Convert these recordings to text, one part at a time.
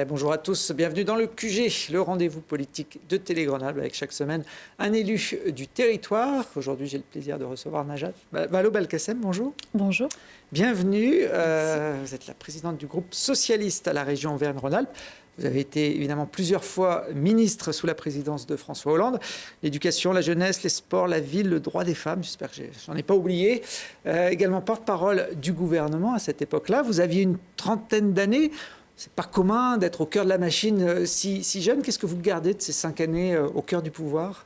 Bonjour à tous, bienvenue dans le QG, le rendez-vous politique de Télé Grenoble avec chaque semaine un élu du territoire. Aujourd'hui, j'ai le plaisir de recevoir Najat Vallaud-Belkacem. Bonjour. Bonjour. Bienvenue. Vous êtes la présidente du groupe socialiste à la région Auvergne-Rhône-Alpes. Vous avez été évidemment plusieurs fois ministre sous la présidence de François Hollande. L'éducation, la jeunesse, les sports, la ville, le droit des femmes, j'espère que j'en ai pas oublié. Également porte-parole du gouvernement à cette époque-là. Vous aviez une trentaine d'années. C'est pas commun d'être au cœur de la machine si jeune. Qu'est-ce que vous gardez de ces 5 années au cœur du pouvoir ?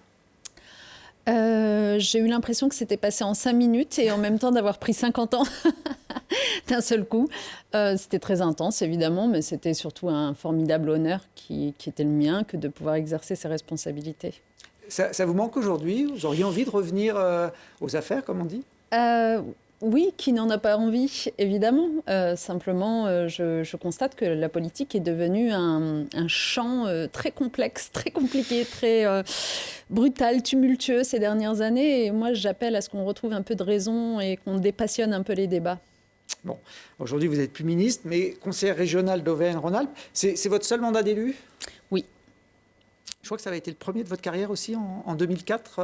J'ai eu l'impression que c'était passé en 5 minutes et en même temps d'avoir pris 50 ans d'un seul coup. C'était très intense, évidemment, mais c'était surtout un formidable honneur qui était le mien que de pouvoir exercer ces responsabilités. Ça vous manque aujourd'hui ? Vous auriez envie de revenir aux affaires, comme on dit ? Oui, qui n'en a pas envie, évidemment. Simplement, je constate que la politique est devenue un champ très complexe, très compliqué, très brutal, tumultueux ces dernières années. Et moi, j'appelle à ce qu'on retrouve un peu de raison et qu'on dépassionne un peu les débats. Bon, aujourd'hui, vous n'êtes plus ministre, mais conseillère régionale d'Auvergne-Rhône-Alpes. C'est votre seul mandat d'élu ? Oui. Je crois que ça avait été le premier de votre carrière aussi en 2004, quand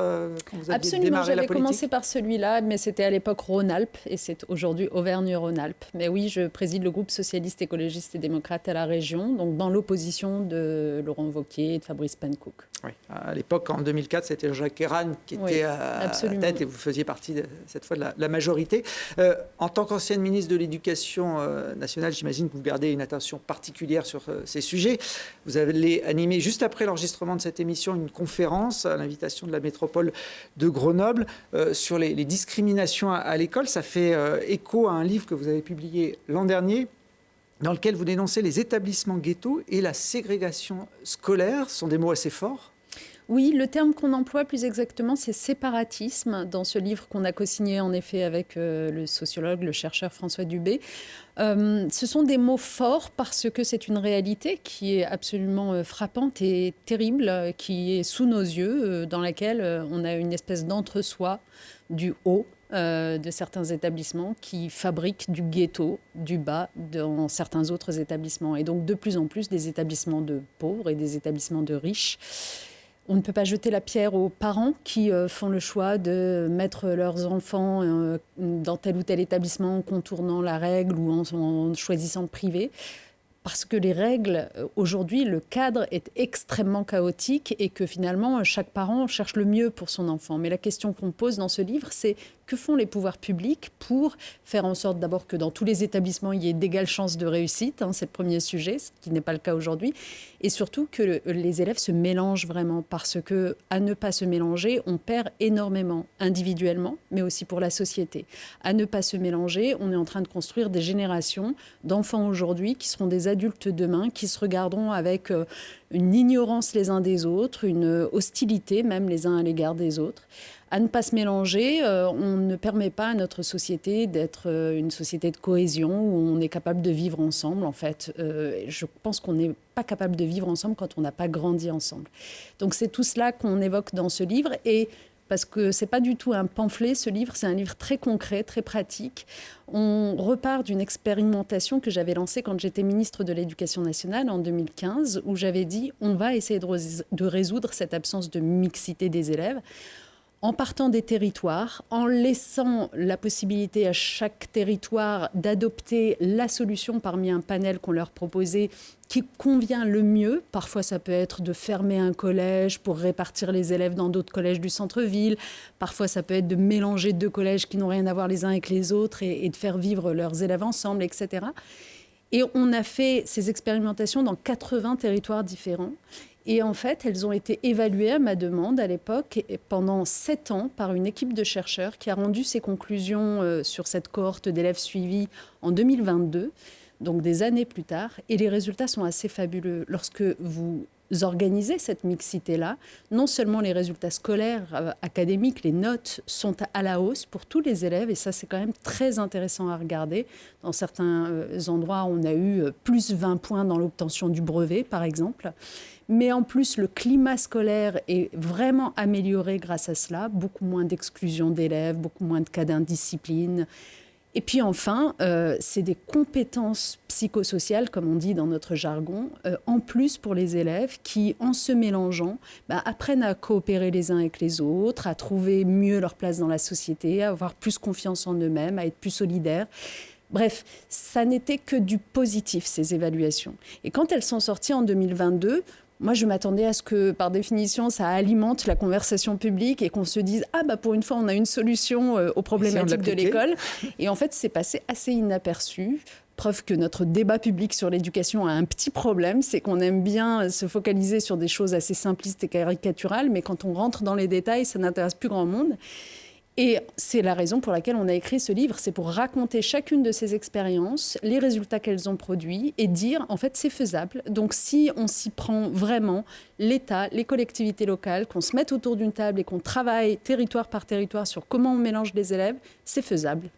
vous aviez Absolument, démarré la politique. j'avais commencé par celui-là, mais c'était à l'époque Rhône-Alpes et c'est aujourd'hui Auvergne-Rhône-Alpes. Mais oui, je préside le groupe socialiste, écologiste et démocrate à la région, donc dans l'opposition de Laurent Wauquiez et de Fabrice Pankouk. Oui, à l'époque, en 2004, c'était Jacques Ayrault qui était à la tête et vous faisiez partie cette fois de la majorité. En tant qu'ancienne ministre de l'Éducation nationale, j'imagine que vous gardez une attention particulière sur ces sujets. Vous avez animé juste après l'enregistrement de cette émission une conférence à l'invitation de la métropole de Grenoble sur les discriminations à l'école. Ça fait écho à un livre que vous avez publié l'an dernier, dans lequel vous dénoncez les établissements ghettos et la ségrégation scolaire. Ce sont des mots assez forts. Oui, le terme qu'on emploie plus exactement, c'est séparatisme, dans ce livre qu'on a co-signé en effet avec le sociologue, le chercheur François Dubé. Ce sont des mots forts parce que c'est une réalité qui est absolument frappante et terrible, qui est sous nos yeux, dans laquelle on a une espèce d'entre-soi du haut de certains établissements qui fabriquent du ghetto, du bas, dans certains autres établissements. Et donc de plus en plus des établissements de pauvres et des établissements de riches. On ne peut pas jeter la pierre aux parents qui font le choix de mettre leurs enfants dans tel ou tel établissement en contournant la règle ou en choisissant le privé. Parce que les règles, aujourd'hui, le cadre est extrêmement chaotique et que finalement, chaque parent cherche le mieux pour son enfant. Mais la question qu'on pose dans ce livre, c'est que font les pouvoirs publics pour faire en sorte d'abord que dans tous les établissements, il y ait d'égales chances de réussite, c'est le premier sujet, ce qui n'est pas le cas aujourd'hui, et surtout que les élèves se mélangent vraiment, parce que à ne pas se mélanger, on perd énormément individuellement, mais aussi pour la société. À ne pas se mélanger, on est en train de construire des générations d'enfants aujourd'hui qui seront des adultes demain, qui se regarderont avec une ignorance les uns des autres, une hostilité même les uns à l'égard des autres. À ne pas se mélanger, on ne permet pas à notre société d'être une société de cohésion où on est capable de vivre ensemble. En fait, je pense qu'on n'est pas capable de vivre ensemble quand on n'a pas grandi ensemble. Donc c'est tout cela qu'on évoque dans ce livre et parce que ce n'est pas du tout un pamphlet, ce livre, c'est un livre très concret, très pratique. On repart d'une expérimentation que j'avais lancée quand j'étais ministre de l'Éducation nationale en 2015, où j'avais dit on va essayer de résoudre cette absence de mixité des élèves en partant des territoires, en laissant la possibilité à chaque territoire d'adopter la solution parmi un panel qu'on leur proposait qui convient le mieux. Parfois, ça peut être de fermer un collège pour répartir les élèves dans d'autres collèges du centre-ville. Parfois, ça peut être de mélanger 2 collèges qui n'ont rien à voir les uns avec les autres et de faire vivre leurs élèves ensemble, etc. Et on a fait ces expérimentations dans 80 territoires différents. Et en fait, elles ont été évaluées à ma demande à l'époque pendant 7 ans par une équipe de chercheurs qui a rendu ses conclusions sur cette cohorte d'élèves suivis en 2022, donc des années plus tard. Et les résultats sont assez fabuleux. Lorsque vous organisez cette mixité-là, non seulement les résultats scolaires, académiques, les notes sont à la hausse pour tous les élèves, et ça c'est quand même très intéressant à regarder. Dans certains endroits, on a eu plus 20 points dans l'obtention du brevet, par exemple. Mais en plus, le climat scolaire est vraiment amélioré grâce à cela. Beaucoup moins d'exclusion d'élèves, beaucoup moins de cas d'indiscipline. Et puis enfin, c'est des compétences psychosociales, comme on dit dans notre jargon, en plus pour les élèves qui, en se mélangeant, apprennent à coopérer les uns avec les autres, à trouver mieux leur place dans la société, à avoir plus confiance en eux-mêmes, à être plus solidaires. Bref, ça n'était que du positif, ces évaluations. Et quand elles sont sorties en 2022, moi, je m'attendais à ce que, par définition, ça alimente la conversation publique et qu'on se dise « Ah, pour une fois, on a une solution aux problématiques de l'école ». Et en fait, c'est passé assez inaperçu. Preuve que notre débat public sur l'éducation a un petit problème, c'est qu'on aime bien se focaliser sur des choses assez simplistes et caricaturales, mais quand on rentre dans les détails, ça n'intéresse plus grand monde. Et c'est la raison pour laquelle on a écrit ce livre, c'est pour raconter chacune de ces expériences, les résultats qu'elles ont produits et dire, en fait, c'est faisable. Donc, si on s'y prend vraiment, l'État, les collectivités locales, qu'on se mette autour d'une table et qu'on travaille territoire par territoire sur comment on mélange les élèves, c'est faisable.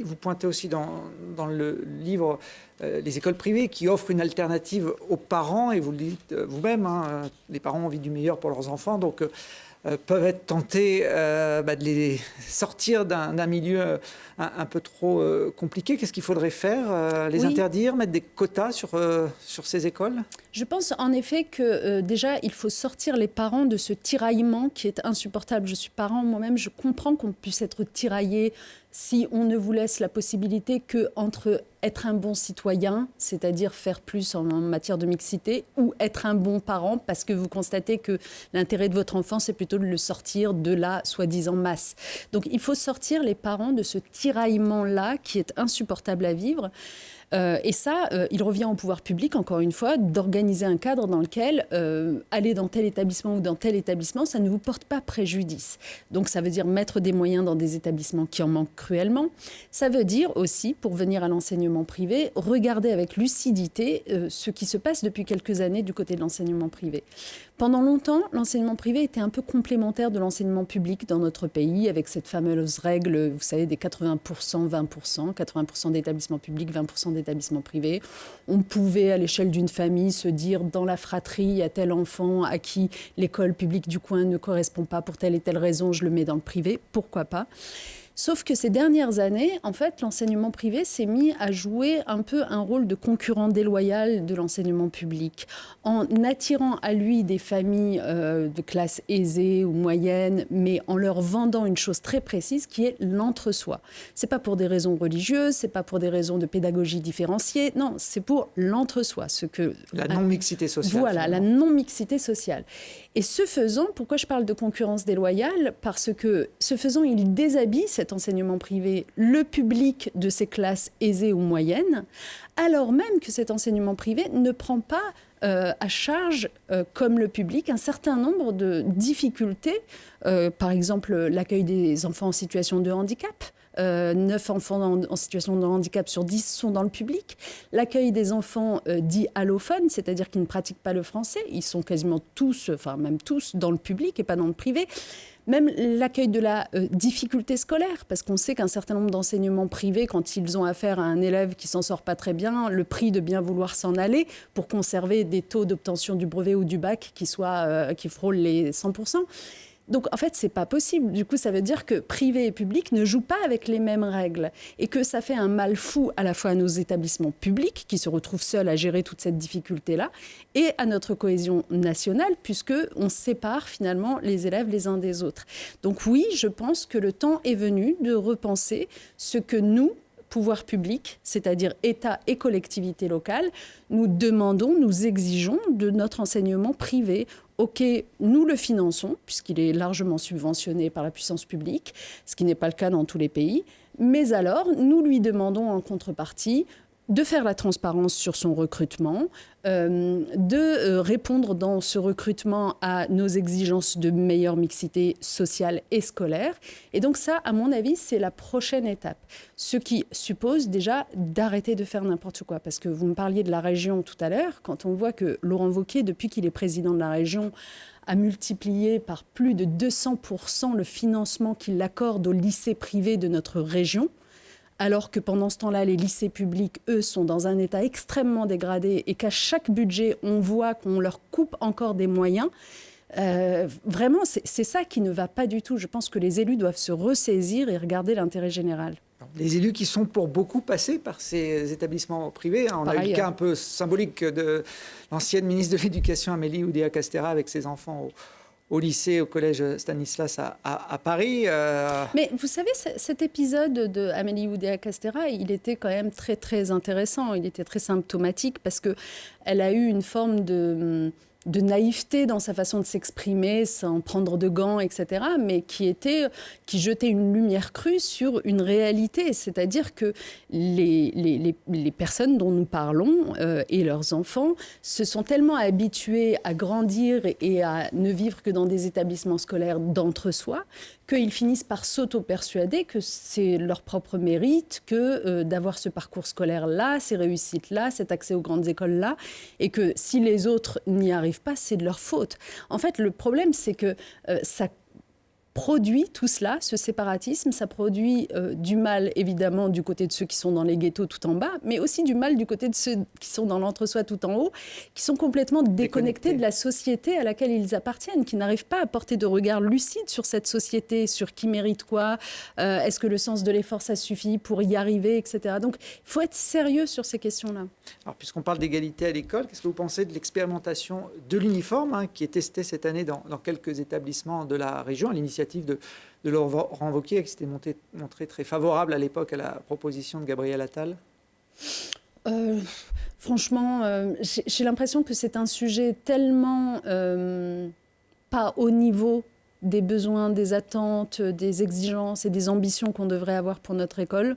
Vous pointez aussi dans le livre les écoles privées qui offrent une alternative aux parents, et vous le dites vous-même, les parents ont envie du meilleur pour leurs enfants, donc peuvent être tentés de les sortir d'un milieu un peu trop compliqué. Qu'est-ce qu'il faudrait faire? Les interdire, mettre des quotas sur ces écoles? Je pense en effet que déjà, il faut sortir les parents de ce tiraillement qui est insupportable. Je suis parent moi-même, je comprends qu'on puisse être tiraillé si on ne vous laisse la possibilité qu'entre être un bon citoyen, c'est-à-dire faire plus en matière de mixité, ou être un bon parent, parce que vous constatez que l'intérêt de votre enfant, c'est plutôt de le sortir de la soi-disant masse. Donc il faut sortir les parents de ce tiraillement-là qui est insupportable à vivre. Et ça, il revient au pouvoir public, encore une fois, d'organiser un cadre dans lequel aller dans tel établissement ou dans tel établissement, ça ne vous porte pas préjudice. Donc ça veut dire mettre des moyens dans des établissements qui en manquent cruellement. Ça veut dire aussi, pour venir à l'enseignement privé, regarder avec lucidité ce qui se passe depuis quelques années du côté de l'enseignement privé. Pendant longtemps, l'enseignement privé était un peu complémentaire de l'enseignement public dans notre pays, avec cette fameuse règle, vous savez, des 80%, 20%, 80% d'établissements publics, 20% d'établissements privés. On pouvait, à l'échelle d'une famille, se dire, dans la fratrie, il y a tel enfant à qui l'école publique du coin ne correspond pas pour telle et telle raison, je le mets dans le privé, pourquoi pas ? Sauf que ces dernières années, en fait, l'enseignement privé s'est mis à jouer un peu un rôle de concurrent déloyal de l'enseignement public, en attirant à lui des familles de classe aisée ou moyenne, mais en leur vendant une chose très précise qui est l'entre-soi. C'est pas pour des raisons religieuses, c'est pas pour des raisons de pédagogie différenciée, non, c'est pour l'entre-soi. La non-mixité sociale. Voilà, finalement. La non-mixité sociale. Et ce faisant, pourquoi je parle de concurrence déloyale? Parce que ce faisant, il déshabille cet enseignement privé, le public de ces classes aisées ou moyennes, alors même que cet enseignement privé ne prend pas à charge, comme le public, un certain nombre de difficultés. Par exemple, l'accueil des enfants en situation de handicap. 9 enfants en situation de handicap sur 10 sont dans le public. L'accueil des enfants dits allophones, c'est-à-dire qui ne pratiquent pas le français, ils sont quasiment tous, enfin même tous, dans le public et pas dans le privé. Même l'accueil de la difficulté scolaire, parce qu'on sait qu'un certain nombre d'enseignements privés, quand ils ont affaire à un élève qui s'en sort pas très bien, le prix de bien vouloir s'en aller pour conserver des taux d'obtention du brevet ou du bac qui frôlent les 100%. Donc, en fait, c'est pas possible. Du coup, ça veut dire que privé et public ne jouent pas avec les mêmes règles et que ça fait un mal fou à la fois à nos établissements publics qui se retrouvent seuls à gérer toute cette difficulté-là et à notre cohésion nationale puisqu'on sépare finalement les élèves les uns des autres. Donc oui, je pense que le temps est venu de repenser ce que nous, pouvoir public, c'est-à-dire État et collectivités locales, nous demandons, nous exigeons de notre enseignement privé. OK, nous le finançons, puisqu'il est largement subventionné par la puissance publique, ce qui n'est pas le cas dans tous les pays. Mais alors, nous lui demandons en contrepartie de faire la transparence sur son recrutement, de répondre dans ce recrutement à nos exigences de meilleure mixité sociale et scolaire. Et donc ça, à mon avis, c'est la prochaine étape. Ce qui suppose déjà d'arrêter de faire n'importe quoi. Parce que vous me parliez de la région tout à l'heure, quand on voit que Laurent Wauquiez, depuis qu'il est président de la région, a multiplié par plus de 200% le financement qu'il accorde aux lycées privés de notre région, alors que pendant ce temps-là, les lycées publics, eux, sont dans un état extrêmement dégradé et qu'à chaque budget, on voit qu'on leur coupe encore des moyens. Vraiment, c'est ça qui ne va pas du tout. Je pense que les élus doivent se ressaisir et regarder l'intérêt général. Les élus qui sont pour beaucoup passés par ces établissements privés. On a eu le cas un peu symbolique de l'ancienne ministre de l'Éducation, Amélie Oudéa-Castéra, avec ses enfants au lycée, au collège Stanislas à Paris. Mais vous savez, cet épisode de Amélie Oudéa-Castéra, il était quand même très, très intéressant. Il était très symptomatique parce qu'elle a eu une forme de naïveté dans sa façon de s'exprimer, sans prendre de gants, etc., mais qui jetait une lumière crue sur une réalité. C'est-à-dire que les personnes dont nous parlons et leurs enfants se sont tellement habitués à grandir et à ne vivre que dans des établissements scolaires d'entre-soi qu'ils finissent par s'auto-persuader que c'est leur propre mérite, que d'avoir ce parcours scolaire-là, ces réussites-là, cet accès aux grandes écoles-là, et que si les autres n'y arrivent pas, c'est de leur faute. En fait, le problème, c'est que ça produit tout cela, ce séparatisme, ça produit du mal, évidemment, du côté de ceux qui sont dans les ghettos tout en bas, mais aussi du mal du côté de ceux qui sont dans l'entre-soi tout en haut, qui sont complètement déconnectés de la société à laquelle ils appartiennent, qui n'arrivent pas à porter de regard lucide sur cette société, sur qui mérite quoi, est-ce que le sens de l'effort, ça suffit pour y arriver, etc. Donc, il faut être sérieux sur ces questions-là. Alors, puisqu'on parle d'égalité à l'école, qu'est-ce que vous pensez de l'expérimentation de l'uniforme qui est testée cette année dans quelques établissements de la région, à l'initiative de Laurent Wauquiez, qui s'était montré très favorable à l'époque à la proposition de Gabriel Attal? Franchement, j'ai l'impression que c'est un sujet tellement pas au niveau des besoins, des attentes, des exigences et des ambitions qu'on devrait avoir pour notre école,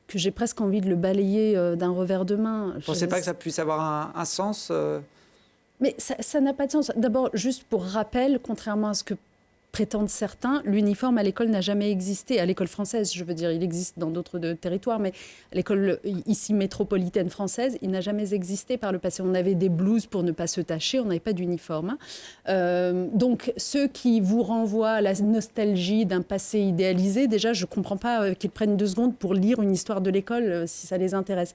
que j'ai presque envie de le balayer d'un revers de main. Vous ne pensez pas que ça puisse avoir un sens Mais ça n'a pas de sens. D'abord, juste pour rappel, contrairement à ce que prétendent certains, l'uniforme à l'école n'a jamais existé. À l'école française, je veux dire, il existe dans d'autres territoires, mais à l'école ici métropolitaine française, il n'a jamais existé par le passé. On avait des blouses pour ne pas se tacher, on n'avait pas d'uniforme. Donc, ceux qui vous renvoient à la nostalgie d'un passé idéalisé, déjà, je ne comprends pas qu'ils prennent 2 secondes pour lire une histoire de l'école, si ça les intéresse.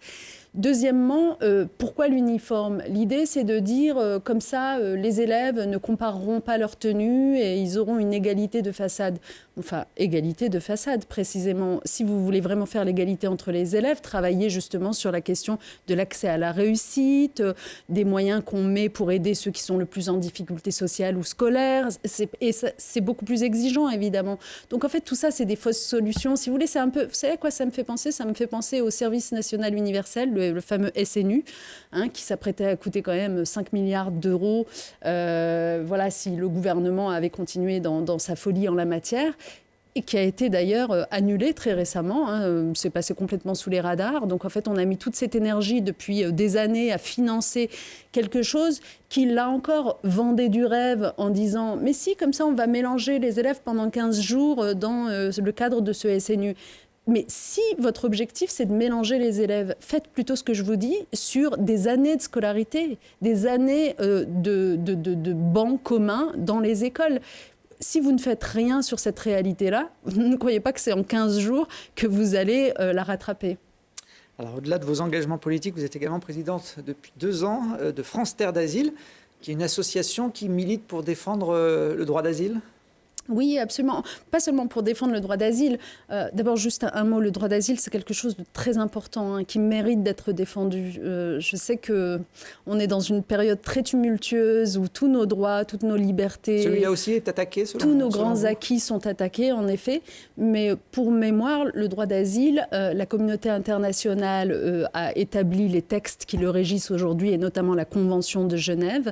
Deuxièmement, pourquoi l'uniforme? L'idée, c'est de dire, comme ça, les élèves ne compareront pas leur tenue et ils auront une égalité de façade. Enfin, égalité de façade, précisément. Si vous voulez vraiment faire l'égalité entre les élèves, travaillez justement sur la question de l'accès à la réussite, des moyens qu'on met pour aider ceux qui sont le plus en difficulté sociale ou scolaire. Et c'est beaucoup plus exigeant, évidemment. Donc, en fait, tout ça, c'est des fausses solutions. Si vous voulez, c'est un peu... Vous savez à quoi ça me fait penser? Ça me fait penser au service national universel, le fameux SNU, qui s'apprêtait à coûter quand même 5 milliards d'euros. Voilà, si le gouvernement avait continué dans sa folie en la matière. Et qui a été d'ailleurs annulé très récemment. C'est passé complètement sous les radars. Donc en fait, on a mis toute cette énergie depuis des années à financer quelque chose qui, là encore, vendait du rêve en disant « Mais si, comme ça, on va mélanger les élèves pendant 15 jours dans le cadre de ce SNU ». Mais si votre objectif, c'est de mélanger les élèves, faites plutôt ce que je vous dis sur des années de scolarité, des années de bancs communs dans les écoles. Si vous ne faites rien sur cette réalité-là, ne croyez pas que c'est en 15 jours que vous allez la rattraper. Alors, au-delà de vos engagements politiques, vous êtes également présidente depuis 2 ans de France Terre d'Asile, qui est une association qui milite pour défendre le droit d'asile. Oui, absolument. Pas seulement pour défendre le droit d'asile. D'abord, juste un mot, le droit d'asile, c'est quelque chose de très important, qui mérite d'être défendu. Je sais qu'on est dans une période très tumultueuse où tous nos droits, toutes nos libertés... Celui-là aussi est attaqué, tous nos grands acquis sont attaqués, en effet. Mais pour mémoire, le droit d'asile, la communauté internationale a établi les textes qui le régissent aujourd'hui, et notamment la Convention de Genève,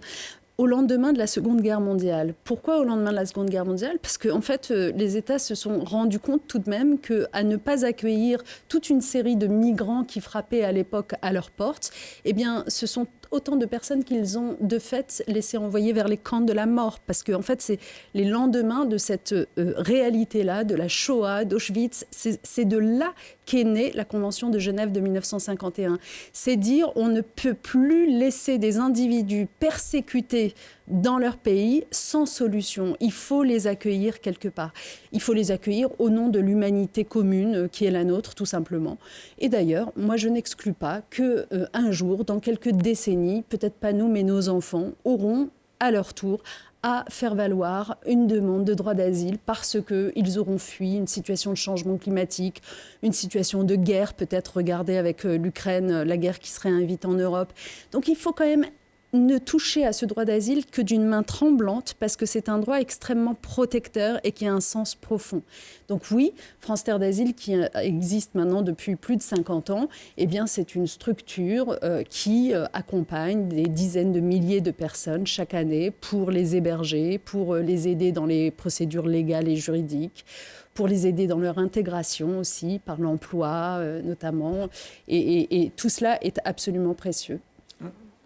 au lendemain de la Seconde Guerre mondiale. Pourquoi au lendemain de la Seconde Guerre mondiale? Parce qu'en fait, les États se sont rendus compte tout de même qu'à ne pas accueillir toute une série de migrants qui frappaient à l'époque à leurs portes, eh bien, ce sont autant de personnes qu'ils ont de fait laissé envoyer vers les camps de la mort. Parce qu'en fait, c'est les lendemains de cette réalité-là, de la Shoah, d'Auschwitz, c'est de là qu'est née la Convention de Genève de 1951. C'est dire on ne peut plus laisser des individus persécutés dans leur pays sans solution. Il faut les accueillir quelque part. Il faut les accueillir au nom de l'humanité commune qui est la nôtre, tout simplement. Et d'ailleurs, moi, je n'exclus pas qu'un jour, dans quelques décennies, peut-être pas nous, mais nos enfants, auront à leur tour à faire valoir une demande de droit d'asile parce qu'ils auront fui une situation de changement climatique, une situation de guerre, peut-être regardez avec l'Ukraine, la guerre qui serait invitée en Europe. Donc il faut quand même ne toucher à ce droit d'asile que d'une main tremblante parce que c'est un droit extrêmement protecteur et qui a un sens profond. Donc oui, France Terre d'Asile qui existe maintenant depuis plus de 50 ans, eh bien c'est une structure qui accompagne des dizaines de milliers de personnes chaque année pour les héberger, pour les aider dans les procédures légales et juridiques, pour les aider dans leur intégration aussi, par l'emploi notamment. Et tout cela est absolument précieux.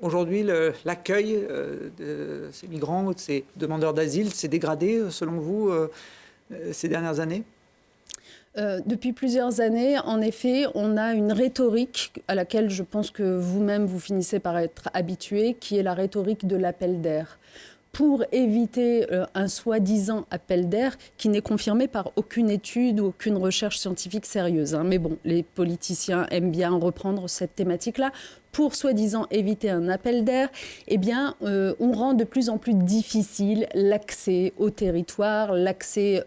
Aujourd'hui, l'accueil de ces migrants, de ces demandeurs d'asile, s'est dégradé, selon vous, ces dernières années ? Depuis plusieurs années, en effet, on a une rhétorique à laquelle je pense que vous-même, vous finissez par être habitué, qui est la rhétorique de l'appel d'air. Pour éviter un soi-disant appel d'air qui n'est confirmé par aucune étude ou aucune recherche scientifique sérieuse. Mais bon, les politiciens aiment bien reprendre cette thématique-là. Pour soi-disant éviter un appel d'air, eh bien, on rend de plus en plus difficile l'accès au territoire, l'accès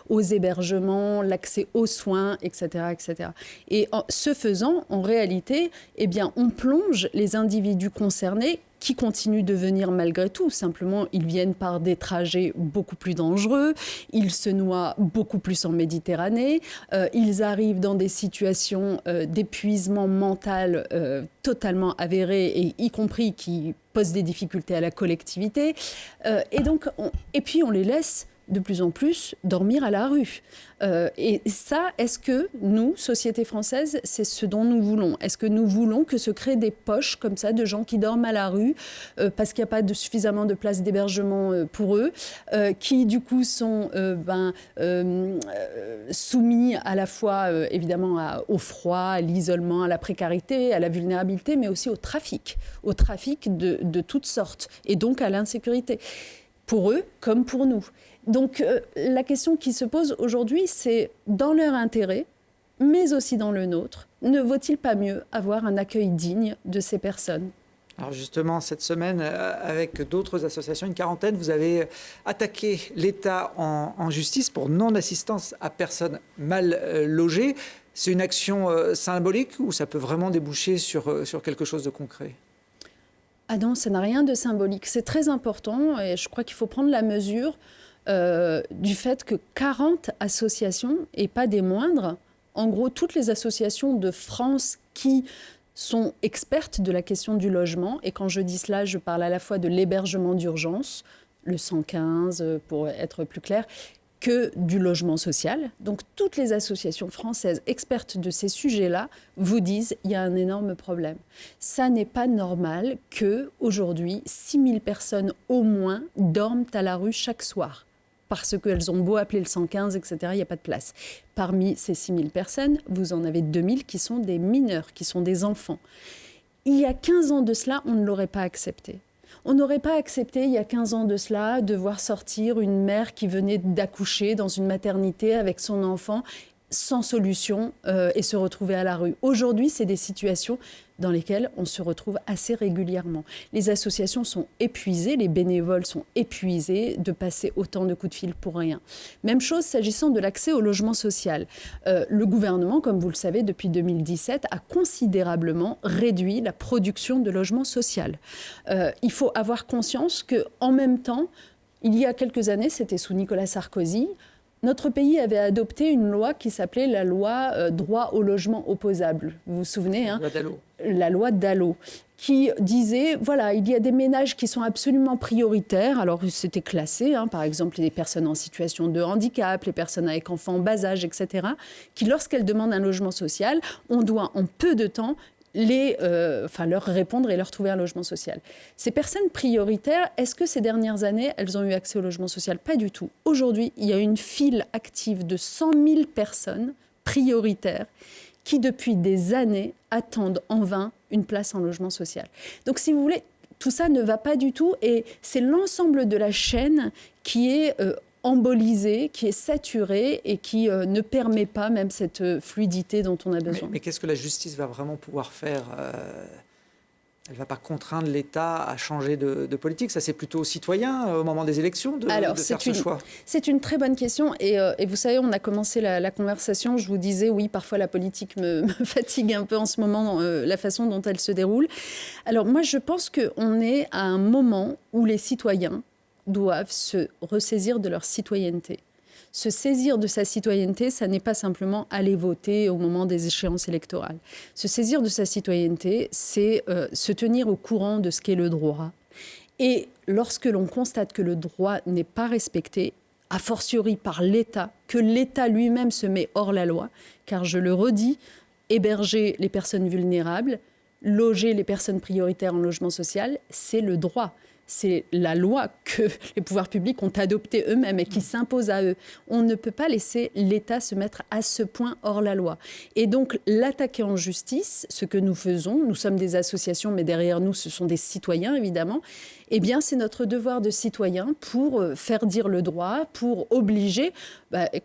aux hébergements, l'accès aux soins, etc., etc. Et ce faisant, en réalité, eh bien, on plonge les individus concernés qui continuent de venir malgré tout. Simplement, ils viennent par des trajets beaucoup plus dangereux, ils se noient beaucoup plus en Méditerranée, ils arrivent dans des situations d'épuisement mental totalement avérées, et y compris qui posent des difficultés à la collectivité. Et puis, on les laisse de plus en plus dormir à la rue. Et ça, est-ce que nous, société française, c'est ce dont nous voulons ? Est-ce que nous voulons que se créent des poches comme ça de gens qui dorment à la rue parce qu'il n'y a pas suffisamment de places d'hébergement pour eux, qui du coup sont soumis à la fois évidemment au froid, à l'isolement, à la précarité, à la vulnérabilité, mais aussi au trafic de toutes sortes, et donc à l'insécurité, pour eux comme pour nous. Donc la question qui se pose aujourd'hui, c'est dans leur intérêt, mais aussi dans le nôtre, ne vaut-il pas mieux avoir un accueil digne de ces personnes ? Alors justement, cette semaine, avec d'autres associations, une quarantaine, vous avez attaqué l'État en justice pour non-assistance à personnes mal logées. C'est une action symbolique ou ça peut vraiment déboucher sur quelque chose de concret ? Ah non, ça n'a rien de symbolique. C'est très important et je crois qu'il faut prendre la mesure du fait que 40 associations, et pas des moindres, en gros toutes les associations de France qui sont expertes de la question du logement, et quand je dis cela, je parle à la fois de l'hébergement d'urgence, le 115 pour être plus clair, que du logement social. Donc toutes les associations françaises expertes de ces sujets-là vous disent qu'il y a un énorme problème. Ça n'est pas normal qu'aujourd'hui, 6 000 personnes au moins dorment à la rue chaque soir. Parce qu'elles ont beau appeler le 115, etc., il n'y a pas de place. Parmi ces 6 000 personnes, vous en avez 2 000 qui sont des mineurs, qui sont des enfants. Il y a 15 ans de cela, on ne l'aurait pas accepté. On n'aurait pas accepté, il y a 15 ans de cela, de voir sortir une mère qui venait d'accoucher dans une maternité avec son enfant sans solution et se retrouver à la rue. Aujourd'hui, c'est des situations dans lesquelles on se retrouve assez régulièrement. Les associations sont épuisées, les bénévoles sont épuisés de passer autant de coups de fil pour rien. Même chose s'agissant de l'accès au logement social. Le gouvernement, comme vous le savez, depuis 2017, a considérablement réduit la production de logement social. Il faut avoir conscience qu'en même temps, il y a quelques années, c'était sous Nicolas Sarkozy, notre pays avait adopté une loi qui s'appelait la loi droit au logement opposable. Vous vous souvenez, hein ? La loi Dallot, qui disait, voilà, il y a des ménages qui sont absolument prioritaires. Alors, c'était classé, hein, par exemple, les personnes en situation de handicap, les personnes avec enfants en bas âge, etc., qui, lorsqu'elles demandent un logement social, on doit en peu de temps leur répondre et leur trouver un logement social. Ces personnes prioritaires, est-ce que ces dernières années, elles ont eu accès au logement social ? Pas du tout. Aujourd'hui, il y a une file active de 100 000 personnes prioritaires qui, depuis des années, attendent en vain une place en logement social. Donc, si vous voulez, tout ça ne va pas du tout et c'est l'ensemble de la chaîne qui est embolisée, qui est saturée et qui ne permet pas même cette fluidité dont on a besoin. Mais qu'est-ce que la justice va vraiment pouvoir faire Elle ne va pas contraindre l'État à changer de politique. Ça, c'est plutôt aux citoyens, au moment des élections, de faire ce choix. C'est une très bonne question. Et vous savez, on a commencé la conversation. Je vous disais, oui, parfois la politique me fatigue un peu en ce moment, la façon dont elle se déroule. Alors moi, je pense qu'on est à un moment où les citoyens doivent se ressaisir de leur citoyenneté. Se saisir de sa citoyenneté, ça n'est pas simplement aller voter au moment des échéances électorales. Se saisir de sa citoyenneté, c'est se tenir au courant de ce qu'est le droit. Et lorsque l'on constate que le droit n'est pas respecté, a fortiori par l'État, que l'État lui-même se met hors la loi, car je le redis, héberger les personnes vulnérables, loger les personnes prioritaires en logement social, c'est le droit. C'est la loi que les pouvoirs publics ont adoptée eux-mêmes et qui s'impose à eux. On ne peut pas laisser l'État se mettre à ce point hors la loi. Et donc, l'attaquer en justice, ce que nous faisons, nous sommes des associations, mais derrière nous, ce sont des citoyens, évidemment, eh bien, c'est notre devoir de citoyen pour faire dire le droit, pour obliger,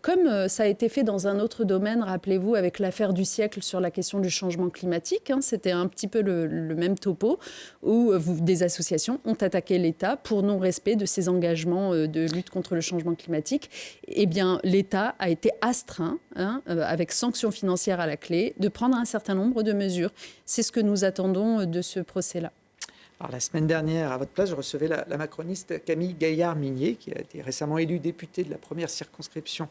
comme ça a été fait dans un autre domaine, rappelez-vous, avec l'affaire du siècle sur la question du changement climatique, c'était un petit peu le même topo, où des associations ont attaqué l'État pour non-respect de ses engagements de lutte contre le changement climatique. Eh bien, l'État a été astreint, avec sanctions financières à la clé, de prendre un certain nombre de mesures. C'est ce que nous attendons de ce procès-là. Alors, la semaine dernière, à votre place, je recevais la macroniste Camille Gaillard-Minier, qui a été récemment élue députée de la première circonscription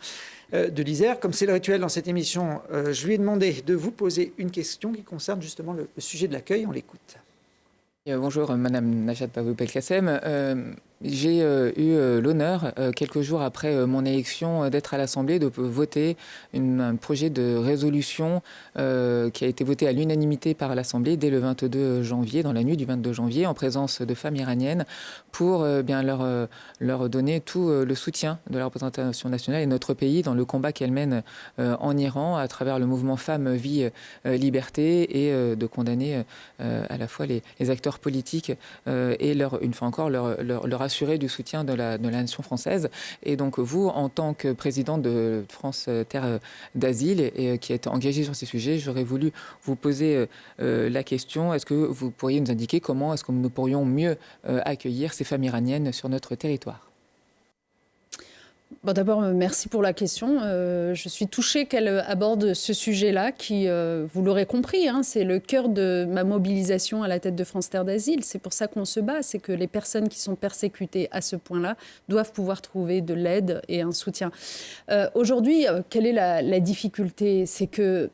de l'Isère. Comme c'est le rituel dans cette émission, je lui ai demandé de vous poser une question qui concerne justement le sujet de l'accueil. On l'écoute. Bonjour, Madame Najat Vallaud-Belkacem. J'ai eu l'honneur, quelques jours après mon élection, d'être à l'Assemblée, de voter un projet de résolution qui a été voté à l'unanimité par l'Assemblée dès le 22 janvier, dans la nuit du 22 janvier, en présence de femmes iraniennes, pour leur donner tout le soutien de la représentation nationale et notre pays dans le combat qu'elle mène en Iran à travers le mouvement Femmes, Vie, Liberté, et de condamner à la fois les acteurs politiques et une fois encore leur assurer du soutien de la nation française. Et donc vous, en tant que président de France Terre d'Asile et qui êtes engagé sur ces sujets, j'aurais voulu vous poser la question, est-ce que vous pourriez nous indiquer comment est-ce que nous pourrions mieux accueillir ces femmes iraniennes sur notre territoire ? Bon, d'abord, merci pour la question. Je suis touchée qu'elle aborde ce sujet-là qui, vous l'aurez compris, c'est le cœur de ma mobilisation à la tête de France Terre d'Asile. C'est pour ça qu'on se bat. C'est que les personnes qui sont persécutées à ce point-là doivent pouvoir trouver de l'aide et un soutien. Aujourd'hui, quelle est la difficulté ? C'est que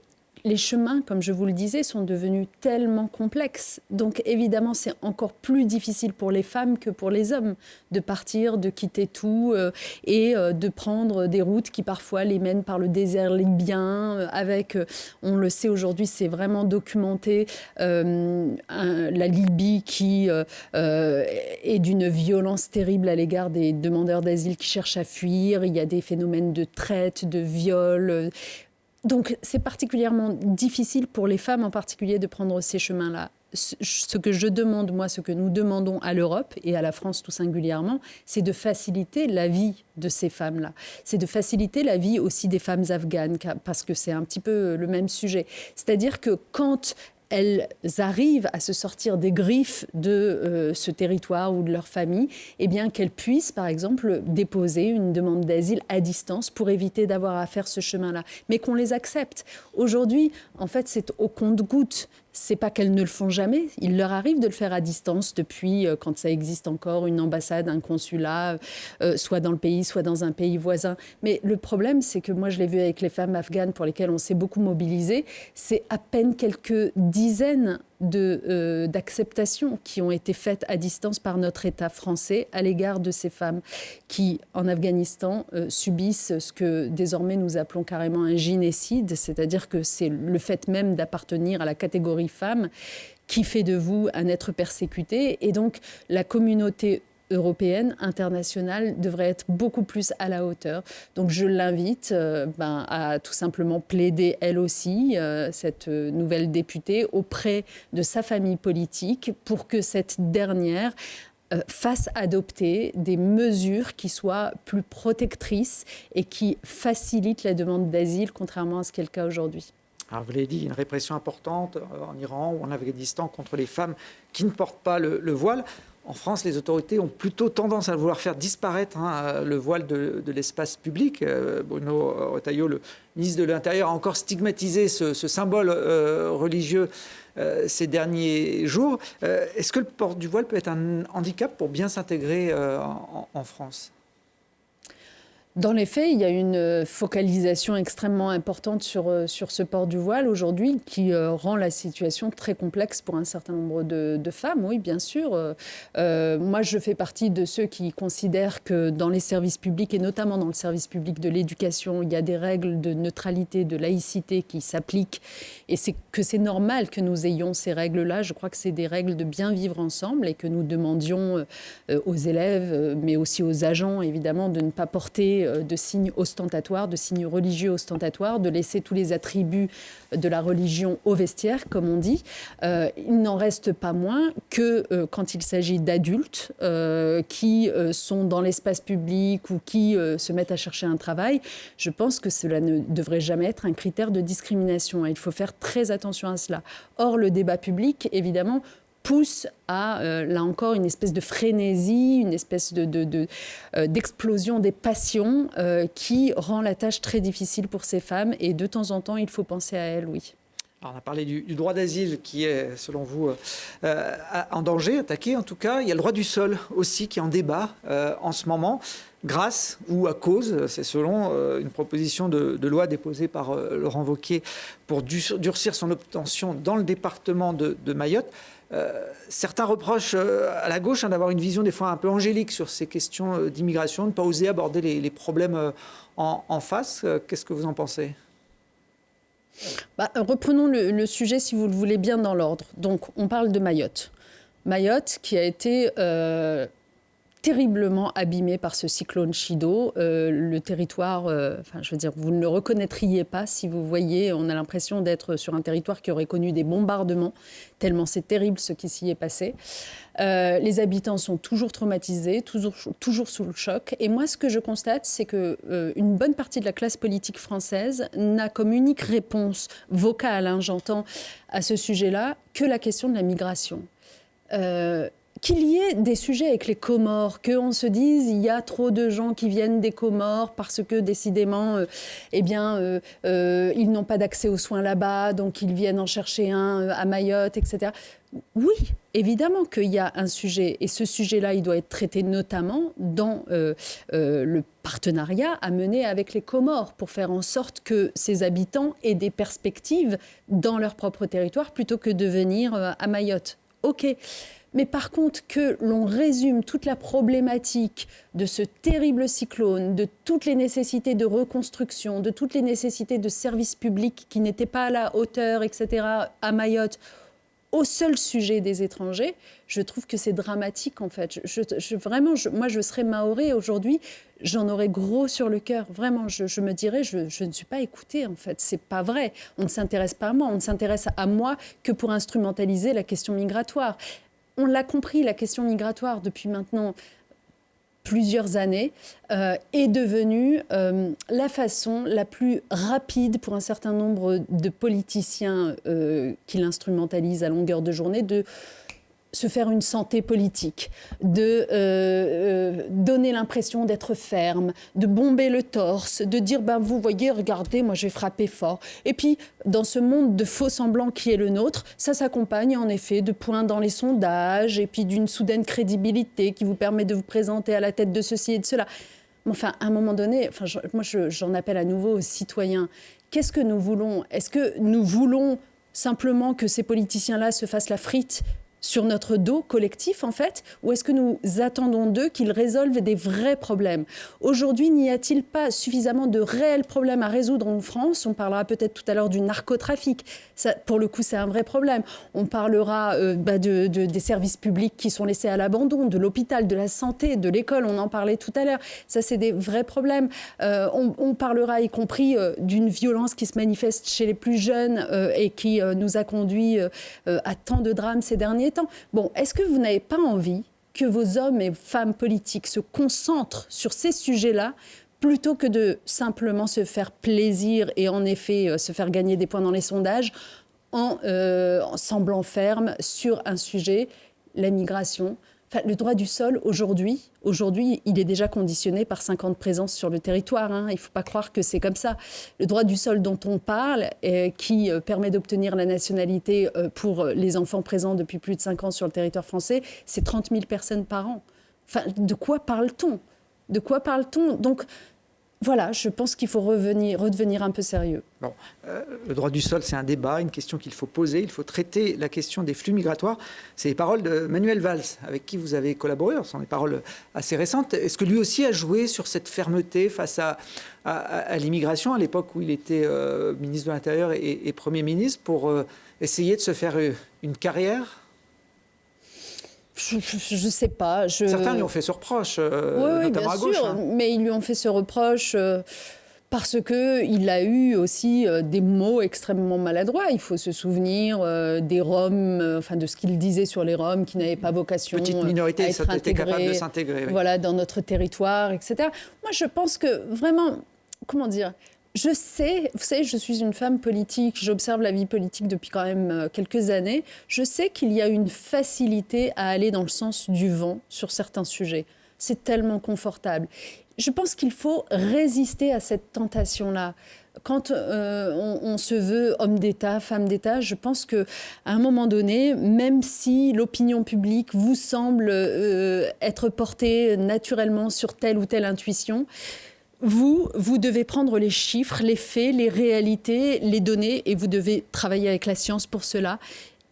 les chemins, comme je vous le disais, sont devenus tellement complexes. Donc évidemment, c'est encore plus difficile pour les femmes que pour les hommes de partir, de quitter tout et de prendre des routes qui parfois les mènent par le désert libyen. Avec, on le sait aujourd'hui, c'est vraiment documenté, la Libye qui est d'une violence terrible à l'égard des demandeurs d'asile qui cherchent à fuir. Il y a des phénomènes de traite, de viol. Donc, c'est particulièrement difficile pour les femmes en particulier de prendre ces chemins-là. Ce que je demande, moi, ce que nous demandons à l'Europe et à la France tout singulièrement, c'est de faciliter la vie de ces femmes-là. C'est de faciliter la vie aussi des femmes afghanes, parce que c'est un petit peu le même sujet. C'est-à-dire que quand elles arrivent à se sortir des griffes de ce territoire ou de leur famille, eh bien qu'elles puissent, par exemple, déposer une demande d'asile à distance pour éviter d'avoir à faire ce chemin-là. Mais qu'on les accepte. Aujourd'hui, en fait, c'est au compte-gouttes. C'est pas qu'elles ne le font jamais. Il leur arrive de le faire à distance depuis, quand ça existe encore, une ambassade, un consulat, soit dans le pays, soit dans un pays voisin. Mais le problème, c'est que moi, je l'ai vu avec les femmes afghanes pour lesquelles on s'est beaucoup mobilisé. C'est à peine quelques dizaines d'acceptations qui ont été faites à distance par notre État français à l'égard de ces femmes qui, en Afghanistan, subissent ce que désormais nous appelons carrément un gynécide, c'est-à-dire que c'est le fait même d'appartenir à la catégorie femme qui fait de vous un être persécuté. Et donc, la communauté européenne, internationale, devrait être beaucoup plus à la hauteur. Donc je l'invite à tout simplement plaider, elle aussi, cette nouvelle députée, auprès de sa famille politique pour que cette dernière fasse adopter des mesures qui soient plus protectrices et qui facilitent la demande d'asile, contrairement à ce qui est le cas aujourd'hui. Alors, vous l'avez dit, il y a une répression importante en Iran ou en Afghanistan contre les femmes qui ne portent pas le voile. En France, les autorités ont plutôt tendance à vouloir faire disparaître le voile de l'espace public. Bruno Retailleau, le ministre de l'Intérieur, a encore stigmatisé ce symbole religieux ces derniers jours. Est-ce que le port du voile peut être un handicap pour bien s'intégrer en France ? Dans les faits, il y a une focalisation extrêmement importante sur ce port du voile aujourd'hui qui rend la situation très complexe pour un certain nombre de femmes, oui, bien sûr. Moi, je fais partie de ceux qui considèrent que dans les services publics, et notamment dans le service public de l'éducation, il y a des règles de neutralité, de laïcité qui s'appliquent. Et c'est normal que nous ayons ces règles-là. Je crois que c'est des règles de bien vivre ensemble et que nous demandions aux élèves, mais aussi aux agents, évidemment, de ne pas porter de signes ostentatoires, de signes religieux ostentatoires, de laisser tous les attributs de la religion au vestiaire, comme on dit. Il n'en reste pas moins que quand il s'agit d'adultes qui sont dans l'espace public ou qui se mettent à chercher un travail, je pense que cela ne devrait jamais être un critère de discrimination. Et il faut faire très attention à cela. Or, le débat public, évidemment, pousse à, là encore, une espèce de frénésie, une espèce d'explosion des passions qui rend la tâche très difficile pour ces femmes. Et de temps en temps, il faut penser à elles, oui. Alors on a parlé du droit d'asile qui est, selon vous, en danger, attaqué en tout cas. Il y a le droit du sol aussi qui est en débat en ce moment, grâce ou à cause, c'est selon une proposition de loi déposée par Laurent Wauquiez pour durcir son obtention dans le département de Mayotte. Certains reprochent à la gauche d'avoir une vision des fois un peu angélique sur ces questions d'immigration, de ne pas oser aborder les problèmes en face. Qu'est-ce que vous en pensez ? Reprenons le sujet, si vous le voulez bien, dans l'ordre. Donc, on parle de Mayotte. Mayotte qui a été terriblement abîmé par ce cyclone Chido. Le territoire, je veux dire, vous ne le reconnaîtriez pas si vous voyez. On a l'impression d'être sur un territoire qui aurait connu des bombardements, tellement c'est terrible ce qui s'y est passé. Les habitants sont toujours traumatisés, toujours sous le choc. Et moi, ce que je constate, c'est qu'une bonne partie de la classe politique française n'a comme unique réponse vocale, j'entends, à ce sujet-là, que la question de la migration. Qu'il y ait des sujets avec les Comores, qu'on se dise il y a trop de gens qui viennent des Comores parce que décidément, ils n'ont pas d'accès aux soins là-bas, donc ils viennent en chercher un à Mayotte, etc. Oui, évidemment qu'il y a un sujet, et ce sujet-là, il doit être traité notamment dans le partenariat à mener avec les Comores pour faire en sorte que ces habitants aient des perspectives dans leur propre territoire plutôt que de venir à Mayotte. OK. Mais par contre, que l'on résume toute la problématique de ce terrible cyclone, de toutes les nécessités de reconstruction, de toutes les nécessités de services publics qui n'étaient pas à la hauteur, etc., à Mayotte, au seul sujet des étrangers, je trouve que c'est dramatique, en fait. Moi, je serais mahorais aujourd'hui, j'en aurais gros sur le cœur. Vraiment, je me dirais, je ne suis pas écoutée, en fait. C'est pas vrai. On ne s'intéresse pas à moi, on ne s'intéresse à moi que pour instrumentaliser la question migratoire. On l'a compris, la question migratoire, depuis maintenant plusieurs années, est devenue la façon la plus rapide pour un certain nombre de politiciens qui l'instrumentalisent à longueur de journée de se faire une santé politique, de donner l'impression d'être ferme, de bomber le torse, de dire vous voyez, regardez, moi j'ai frappé fort. Et puis, dans ce monde de faux semblants qui est le nôtre, ça s'accompagne en effet de points dans les sondages et puis d'une soudaine crédibilité qui vous permet de vous présenter à la tête de ceci et de cela. Enfin, à un moment donné, j'en appelle à nouveau aux citoyens. Qu'est-ce que nous voulons ? Est-ce que nous voulons simplement que ces politiciens-là se fassent la frite sur notre dos collectif, en fait, ou est-ce que nous attendons d'eux qu'ils résolvent des vrais problèmes ? Aujourd'hui, n'y a-t-il pas suffisamment de réels problèmes à résoudre en France ? On parlera peut-être tout à l'heure du narcotrafic. Ça, pour le coup, c'est un vrai problème. On parlera des services publics qui sont laissés à l'abandon, de l'hôpital, de la santé, de l'école. On en parlait tout à l'heure. Ça, c'est des vrais problèmes. On parlera y compris d'une violence qui se manifeste chez les plus jeunes et qui nous a conduit à tant de drames ces derniers temps. Bon, est-ce que vous n'avez pas envie que vos hommes et femmes politiques se concentrent sur ces sujets-là plutôt que de simplement se faire plaisir et en effet se faire gagner des points dans les sondages en semblant ferme sur un sujet, la migration. Enfin, le droit du sol, aujourd'hui, il est déjà conditionné par 5 ans de présence sur le territoire. Il ne faut pas croire que c'est comme ça. Le droit du sol dont on parle, qui permet d'obtenir la nationalité pour les enfants présents depuis plus de 5 ans sur le territoire français, c'est 30 000 personnes par an. Enfin, de quoi parle-t-on ? Donc, voilà, je pense qu'il faut redevenir un peu sérieux. Bon, le droit du sol, c'est un débat, une question qu'il faut poser. Il faut traiter la question des flux migratoires. C'est les paroles de Manuel Valls, avec qui vous avez collaboré. Ce sont des paroles assez récentes. Est-ce que lui aussi a joué sur cette fermeté face à l'immigration, à l'époque où il était ministre de l'Intérieur et Premier ministre, pour essayer de se faire une carrière ? Je ne sais pas. Certains lui ont fait ce reproche, oui, notamment à gauche. Sûr, mais ils lui ont fait ce reproche parce qu'il a eu aussi des mots extrêmement maladroits. Il faut se souvenir des Roms, de ce qu'il disait sur les Roms qui n'avaient pas vocation petite minorité, à être était capable de s'intégrer. Oui. Voilà, dans notre territoire, etc. Moi, je pense que vraiment, comment dire, je sais, vous savez, je suis une femme politique, j'observe la vie politique depuis quand même quelques années. Je sais qu'il y a une facilité à aller dans le sens du vent sur certains sujets. C'est tellement confortable. Je pense qu'il faut résister à cette tentation-là. Quand on se veut homme d'État, femme d'État, je pense qu'à un moment donné, même si l'opinion publique vous semble être portée naturellement sur telle ou telle intuition, vous devez prendre les chiffres, les faits, les réalités, les données, et vous devez travailler avec la science pour cela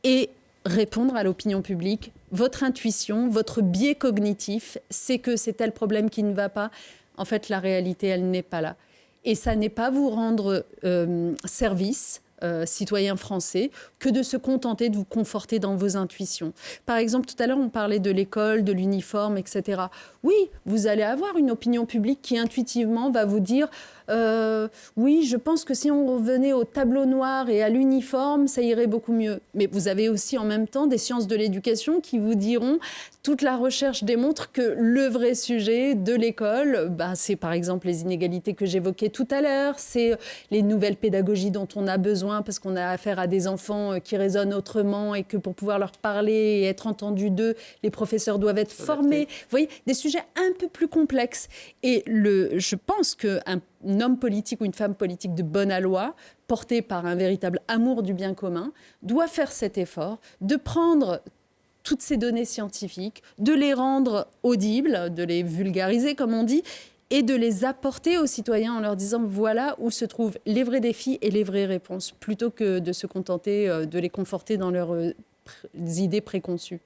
et répondre à l'opinion publique. Votre intuition, votre biais cognitif, c'est que c'est tel problème qui ne va pas. En fait, la réalité, elle n'est pas là. Et ça n'est pas vous rendre service, citoyen français, que de se contenter de vous conforter dans vos intuitions. Par exemple, tout à l'heure, on parlait de l'école, de l'uniforme, etc. Oui, vous allez avoir une opinion publique qui intuitivement va vous dire oui, je pense que si on revenait au tableau noir et à l'uniforme, ça irait beaucoup mieux. Mais vous avez aussi en même temps des sciences de l'éducation qui vous diront toute la recherche démontre que le vrai sujet de l'école, c'est par exemple les inégalités que j'évoquais tout à l'heure, c'est les nouvelles pédagogies dont on a besoin parce qu'on a affaire à des enfants qui raisonnent autrement et que pour pouvoir leur parler et être entendus d'eux, les professeurs doivent être formés. Vous voyez, des sujets un peu plus complexes. Et je pense qu'un homme politique ou une femme politique de bonne aloi, porté par un véritable amour du bien commun, doit faire cet effort de prendre toutes ces données scientifiques, de les rendre audibles, de les vulgariser, comme on dit, et de les apporter aux citoyens en leur disant voilà où se trouvent les vrais défis et les vraies réponses, plutôt que de se contenter de les conforter dans leurs idées préconçues.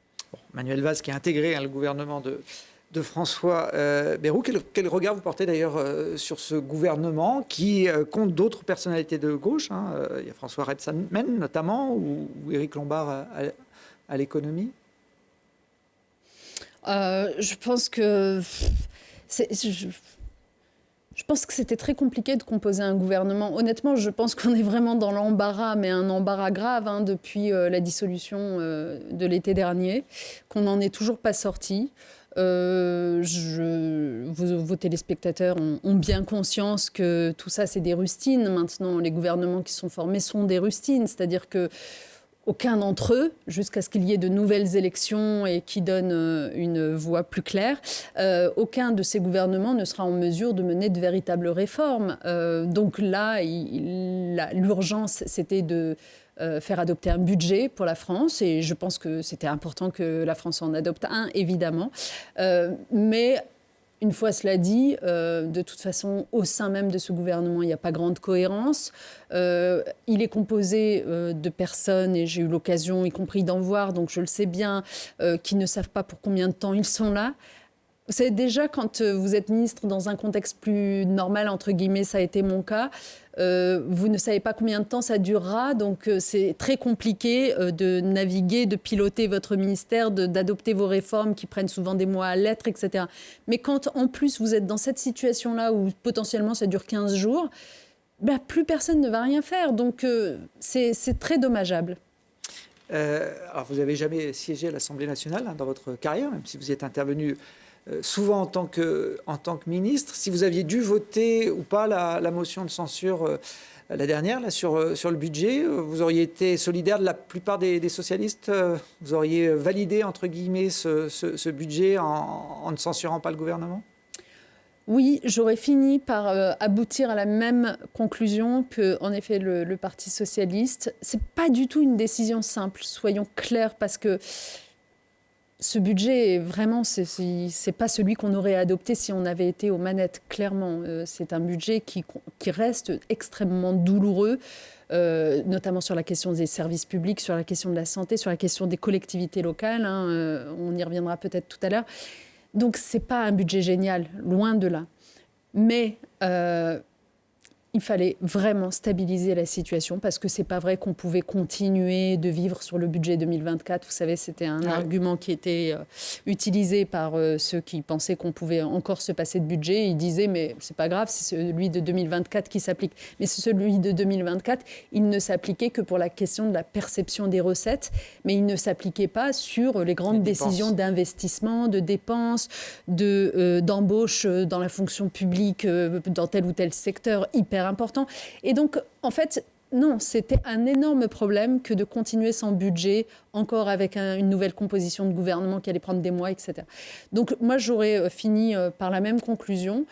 Manuel Valls, qui a intégré le gouvernement de François Bayrou. Quel regard vous portez d'ailleurs sur ce gouvernement qui compte d'autres personnalités de gauche, il y a François Rebsamen notamment, ou Éric Lombard à l'économie? Je pense que je pense que c'était très compliqué de composer un gouvernement. Honnêtement, je pense qu'on est vraiment dans l'embarras, mais un embarras grave depuis la dissolution de l'été dernier, qu'on n'en est toujours pas sorti. Vos téléspectateurs ont bien conscience que tout ça, c'est des rustines. Maintenant, les gouvernements qui sont formés sont des rustines. C'est-à-dire que aucun d'entre eux, jusqu'à ce qu'il y ait de nouvelles élections et qui donnent une voie plus claire, aucun de ces gouvernements ne sera en mesure de mener de véritables réformes. Donc là, l'urgence, c'était de faire adopter un budget pour la France. Et je pense que c'était important que la France en adopte un, évidemment. Mais une fois cela dit, de toute façon, au sein même de ce gouvernement, il n'y a pas grande cohérence. Il est composé de personnes, et j'ai eu l'occasion, y compris d'en voir, donc je le sais bien, qui ne savent pas pour combien de temps ils sont là. Vous savez, déjà, quand vous êtes ministre dans un contexte plus normal, entre guillemets, ça a été mon cas, vous ne savez pas combien de temps ça durera, donc c'est très compliqué de naviguer, de piloter votre ministère, d'adopter vos réformes qui prennent souvent des mois à l'être, etc. Mais quand, en plus, vous êtes dans cette situation-là où potentiellement ça dure 15 jours, plus personne ne va rien faire, donc c'est très dommageable. Alors, vous n'avez jamais siégé à l'Assemblée nationale dans votre carrière, même si vous y êtes intervenu souvent en tant que ministre. Si vous aviez dû voter ou pas la motion de censure la dernière, là, sur le budget, vous auriez été solidaire de la plupart des socialistes, vous auriez validé, entre guillemets, ce budget en ne censurant pas le gouvernement ? Oui, j'aurais fini par aboutir à la même conclusion que, en effet, le Parti socialiste. C'est pas du tout une décision simple, soyons clairs, parce que ce budget, vraiment, c'est pas celui qu'on aurait adopté si on avait été aux manettes, clairement. C'est un budget qui reste extrêmement douloureux, notamment sur la question des services publics, sur la question de la santé, sur la question des collectivités locales. On y reviendra peut-être tout à l'heure. Donc, ce n'est pas un budget génial, loin de là. Mais il fallait vraiment stabiliser la situation parce que ce n'est pas vrai qu'on pouvait continuer de vivre sur le budget 2024. Vous savez, c'était un argument qui était utilisé par ceux qui pensaient qu'on pouvait encore se passer de budget. Ils disaient, mais ce n'est pas grave, c'est celui de 2024 qui s'applique. Mais celui de 2024, il ne s'appliquait que pour la question de la perception des recettes, mais il ne s'appliquait pas sur les grandes décisions d'investissement, de dépenses, d'embauche dans la fonction publique, dans tel ou tel secteur hyper important. Et donc, en fait, non, c'était un énorme problème que de continuer sans budget, encore avec une nouvelle composition de gouvernement qui allait prendre des mois, etc. Donc, moi, j'aurais fini par la même conclusion.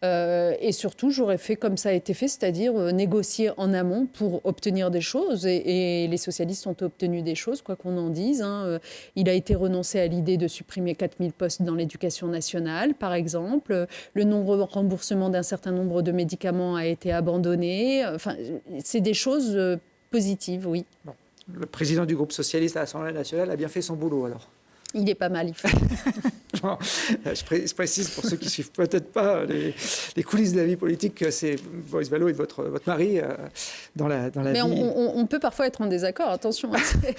Et surtout, j'aurais fait comme ça a été fait, c'est-à-dire négocier en amont pour obtenir des choses. Et les socialistes ont obtenu des choses, quoi qu'on en dise. Il a été renoncé à l'idée de supprimer 4000 postes dans l'éducation nationale, par exemple. Le non-remboursement d'un certain nombre de médicaments a été abandonné. Enfin, c'est des choses positives, oui. Bon. Le président du groupe socialiste à l'Assemblée nationale a bien fait son boulot, alors. Il est pas mal, il faut. Je précise pour ceux qui ne suivent peut-être pas les coulisses de la vie politique que c'est Boris Vallaud et votre mari dans la Mais vie. On peut parfois être en désaccord, attention.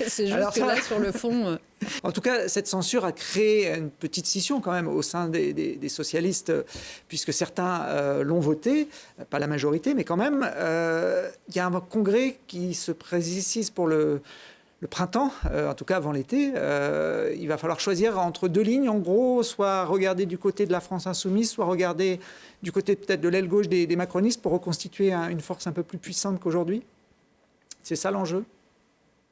C'est juste alors, que là, sur le fond... En tout cas, cette censure a créé une petite scission quand même au sein des socialistes, puisque certains l'ont voté, pas la majorité, mais quand même. Il y a un congrès qui se précise pour le printemps, en tout cas avant l'été. Il va falloir choisir entre deux lignes, en gros, soit regarder du côté de la France insoumise, soit regarder du côté peut-être de l'aile gauche des macronistes pour reconstituer une force un peu plus puissante qu'aujourd'hui. C'est ça l'enjeu ?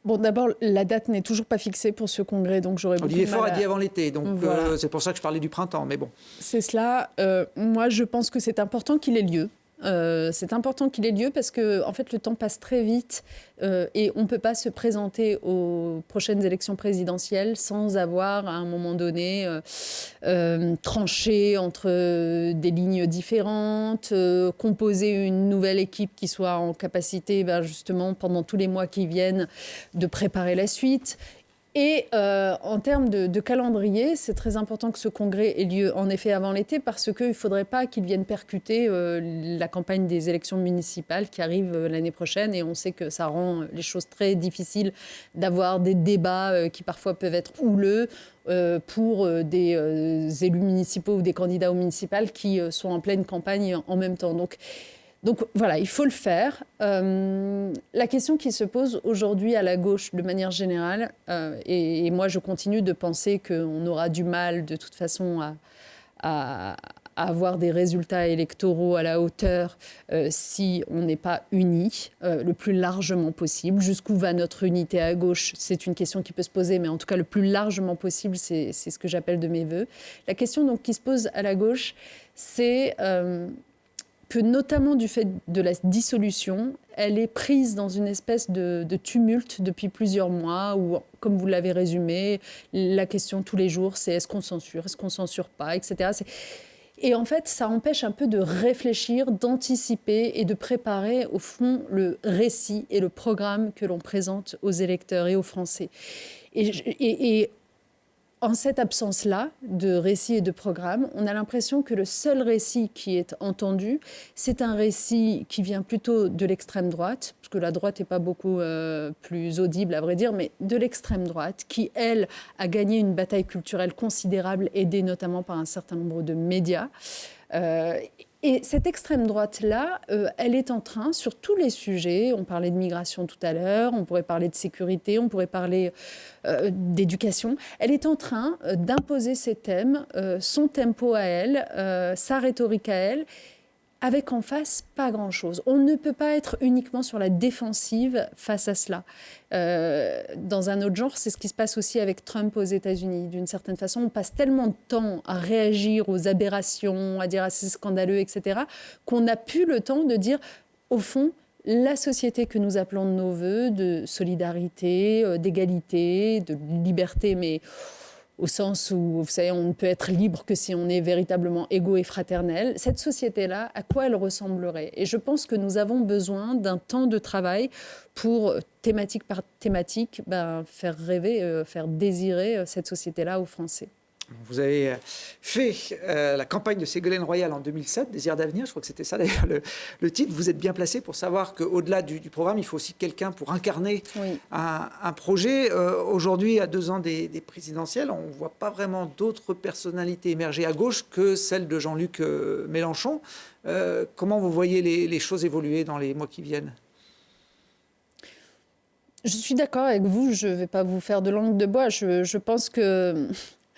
Bon, d'abord, la date n'est toujours pas fixée pour ce congrès, donc j'aurais beaucoup de mal. Olivier Faure a dit avant l'été, donc voilà. C'est pour ça que je parlais du printemps, mais bon. C'est cela. Moi, je pense que c'est important qu'il ait lieu. C'est important qu'il ait lieu parce que en fait, le temps passe très vite et on ne peut pas se présenter aux prochaines élections présidentielles sans avoir, à un moment donné, tranché entre des lignes différentes, composer une nouvelle équipe qui soit en capacité, justement, pendant tous les mois qui viennent, de préparer la suite. Et en termes de calendrier, c'est très important que ce congrès ait lieu en effet avant l'été parce qu'il ne faudrait pas qu'il vienne percuter la campagne des élections municipales qui arrivent l'année prochaine. Et on sait que ça rend les choses très difficiles d'avoir des débats qui parfois peuvent être houleux pour des élus municipaux ou des candidats aux municipales qui sont en pleine campagne en même temps. Donc voilà, il faut le faire. La question qui se pose aujourd'hui à la gauche de manière générale, et moi je continue de penser qu'on aura du mal de toute façon à avoir des résultats électoraux à la hauteur si on n'est pas unis le plus largement possible. Jusqu'où va notre unité à gauche ? C'est une question qui peut se poser, mais en tout cas le plus largement possible, c'est ce que j'appelle de mes voeux. La question donc, qui se pose à la gauche, c'est... que notamment du fait de la dissolution, elle est prise dans une espèce de tumulte depuis plusieurs mois où, comme vous l'avez résumé, la question tous les jours, c'est est-ce qu'on censure pas, etc. Et en fait, ça empêche un peu de réfléchir, d'anticiper et de préparer, au fond, le récit et le programme que l'on présente aux électeurs et aux Français. Et en cette absence-là de récit et de programme, on a l'impression que le seul récit qui est entendu, c'est un récit qui vient plutôt de l'extrême droite, parce que la droite n'est pas beaucoup plus audible, à vrai dire, mais de l'extrême droite, qui, elle, a gagné une bataille culturelle considérable, aidée notamment par un certain nombre de médias. Et cette extrême droite-là, elle est en train, sur tous les sujets, on parlait de migration tout à l'heure, on pourrait parler de sécurité, on pourrait parler d'éducation, elle est en train d'imposer ses thèmes, son tempo à elle, sa rhétorique à elle, avec en face pas grand-chose. On ne peut pas être uniquement sur la défensive face à cela. Dans un autre genre, c'est ce qui se passe aussi avec Trump aux États-Unis. D'une certaine façon, on passe tellement de temps à réagir aux aberrations, à dire ah, c'est scandaleux, etc., qu'on n'a plus le temps de dire, au fond, la société que nous appelons de nos voeux, de solidarité, d'égalité, de liberté, mais au sens où, vous savez, on ne peut être libre que si on est véritablement égaux et fraternel. Cette société-là, à quoi elle ressemblerait? Et je pense que nous avons besoin d'un temps de travail pour, thématique par thématique, faire rêver, faire désirer cette société-là aux Français. Vous avez fait la campagne de Ségolène Royal en 2007, Désir d'avenir, je crois que c'était ça d'ailleurs le titre. Vous êtes bien placé pour savoir qu'au-delà du programme, il faut aussi quelqu'un pour incarner un projet. Aujourd'hui, à 2 ans des présidentielles, on ne voit pas vraiment d'autres personnalités émerger à gauche que celle de Jean-Luc Mélenchon. Comment vous voyez les choses évoluer dans les mois qui viennent ? Je suis d'accord avec vous, je ne vais pas vous faire de langue de bois. Je pense que...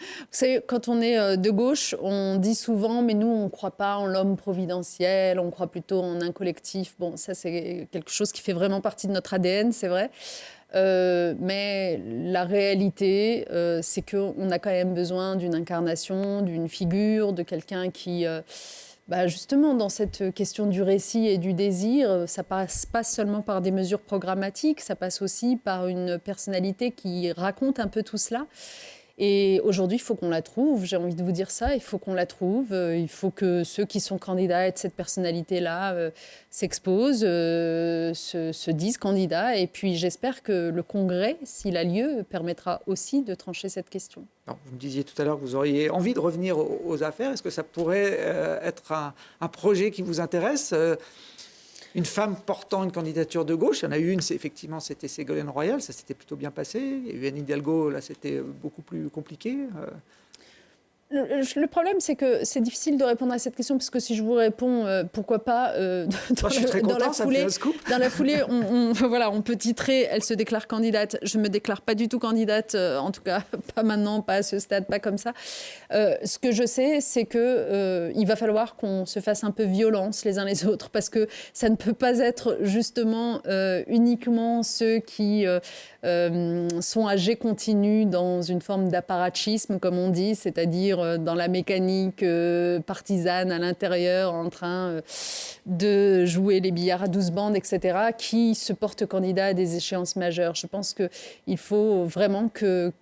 Vous savez, quand on est de gauche, on dit souvent « mais nous, on ne croit pas en l'homme providentiel, on croit plutôt en un collectif ». Bon, ça, c'est quelque chose qui fait vraiment partie de notre ADN, c'est vrai. Mais la réalité, c'est qu'on a quand même besoin d'une incarnation, d'une figure, de quelqu'un qui... justement, dans cette question du récit et du désir, ça passe pas seulement par des mesures programmatiques, ça passe aussi par une personnalité qui raconte un peu tout cela. Et aujourd'hui, il faut qu'on la trouve, j'ai envie de vous dire ça, il faut qu'on la trouve, il faut que ceux qui sont candidats à cette personnalité-là s'exposent, se disent candidats. Et puis j'espère que le Congrès, s'il a lieu, permettra aussi de trancher cette question. Alors, vous me disiez tout à l'heure que vous auriez envie de revenir aux affaires. Est-ce que ça pourrait être un projet qui vous intéresse ? Une femme portant une candidature de gauche, il y en a eu une, effectivement, c'était Ségolène Royal, ça s'était plutôt bien passé. Il y a eu Anne Hidalgo, là, c'était beaucoup plus compliqué. Le problème, c'est que c'est difficile de répondre à cette question, parce que si je vous réponds, pourquoi pas, dans la foulée, on peut titrer « Elle se déclare candidate ». Je ne me déclare pas du tout candidate, en tout cas, pas maintenant, pas à ce stade, pas comme ça. Ce que je sais, c'est qu'il va falloir qu'on se fasse un peu violence les uns les autres, parce que ça ne peut pas être justement uniquement ceux qui sont à jet continu dans une forme d'apparatchisme, comme on dit, c'est-à-dire dans la mécanique partisane à l'intérieur, en train de jouer les billards à 12 bandes, etc., qui se portent candidat à des échéances majeures. Je pense qu'il faut vraiment que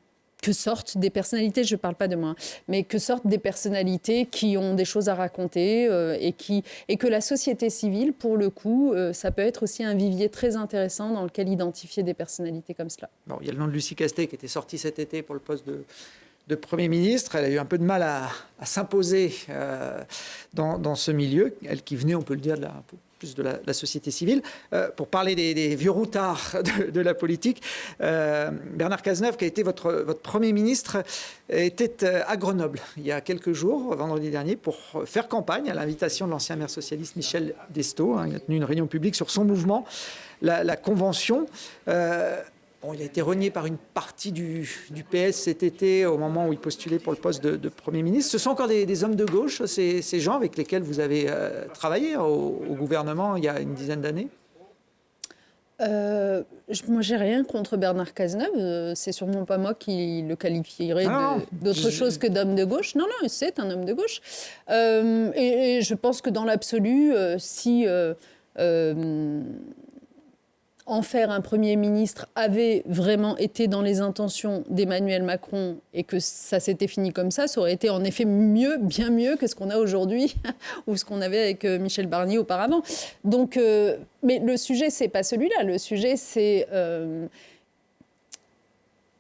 sortent des personnalités, je ne parle pas de moi, mais que sortent des personnalités qui ont des choses à raconter et que la société civile, pour le coup, ça peut être aussi un vivier très intéressant dans lequel identifier des personnalités comme cela. Bon, il y a le nom de Lucie Castet qui était sorti cet été pour le poste de Premier ministre. Elle a eu un peu de mal à s'imposer dans ce milieu. Elle qui venait, on peut le dire, plus de la société civile. Pour parler des vieux routards de la politique, Bernard Cazeneuve, qui a été votre Premier ministre, était à Grenoble il y a quelques jours, vendredi dernier, pour faire campagne à l'invitation de l'ancien maire socialiste Michel Destaut. Il a tenu une réunion publique sur son mouvement, la Convention. Bon, il a été renié par une partie du PS cet été, au moment où il postulait pour le poste de Premier ministre. Ce sont encore des hommes de gauche, ces gens avec lesquels vous avez travaillé au gouvernement il y a une dizaine d'années ? Moi, j'ai rien contre Bernard Cazeneuve. C'est sûrement pas moi qui le qualifierais d'autre chose que d'homme de gauche. Non, c'est un homme de gauche. Et je pense que dans l'absolu, si... en faire un Premier ministre avait vraiment été dans les intentions d'Emmanuel Macron et que ça s'était fini comme ça aurait été en effet bien mieux que ce qu'on a aujourd'hui ou ce qu'on avait avec Michel Barnier auparavant. Donc, mais le sujet, c'est pas celui-là. Le sujet, c'est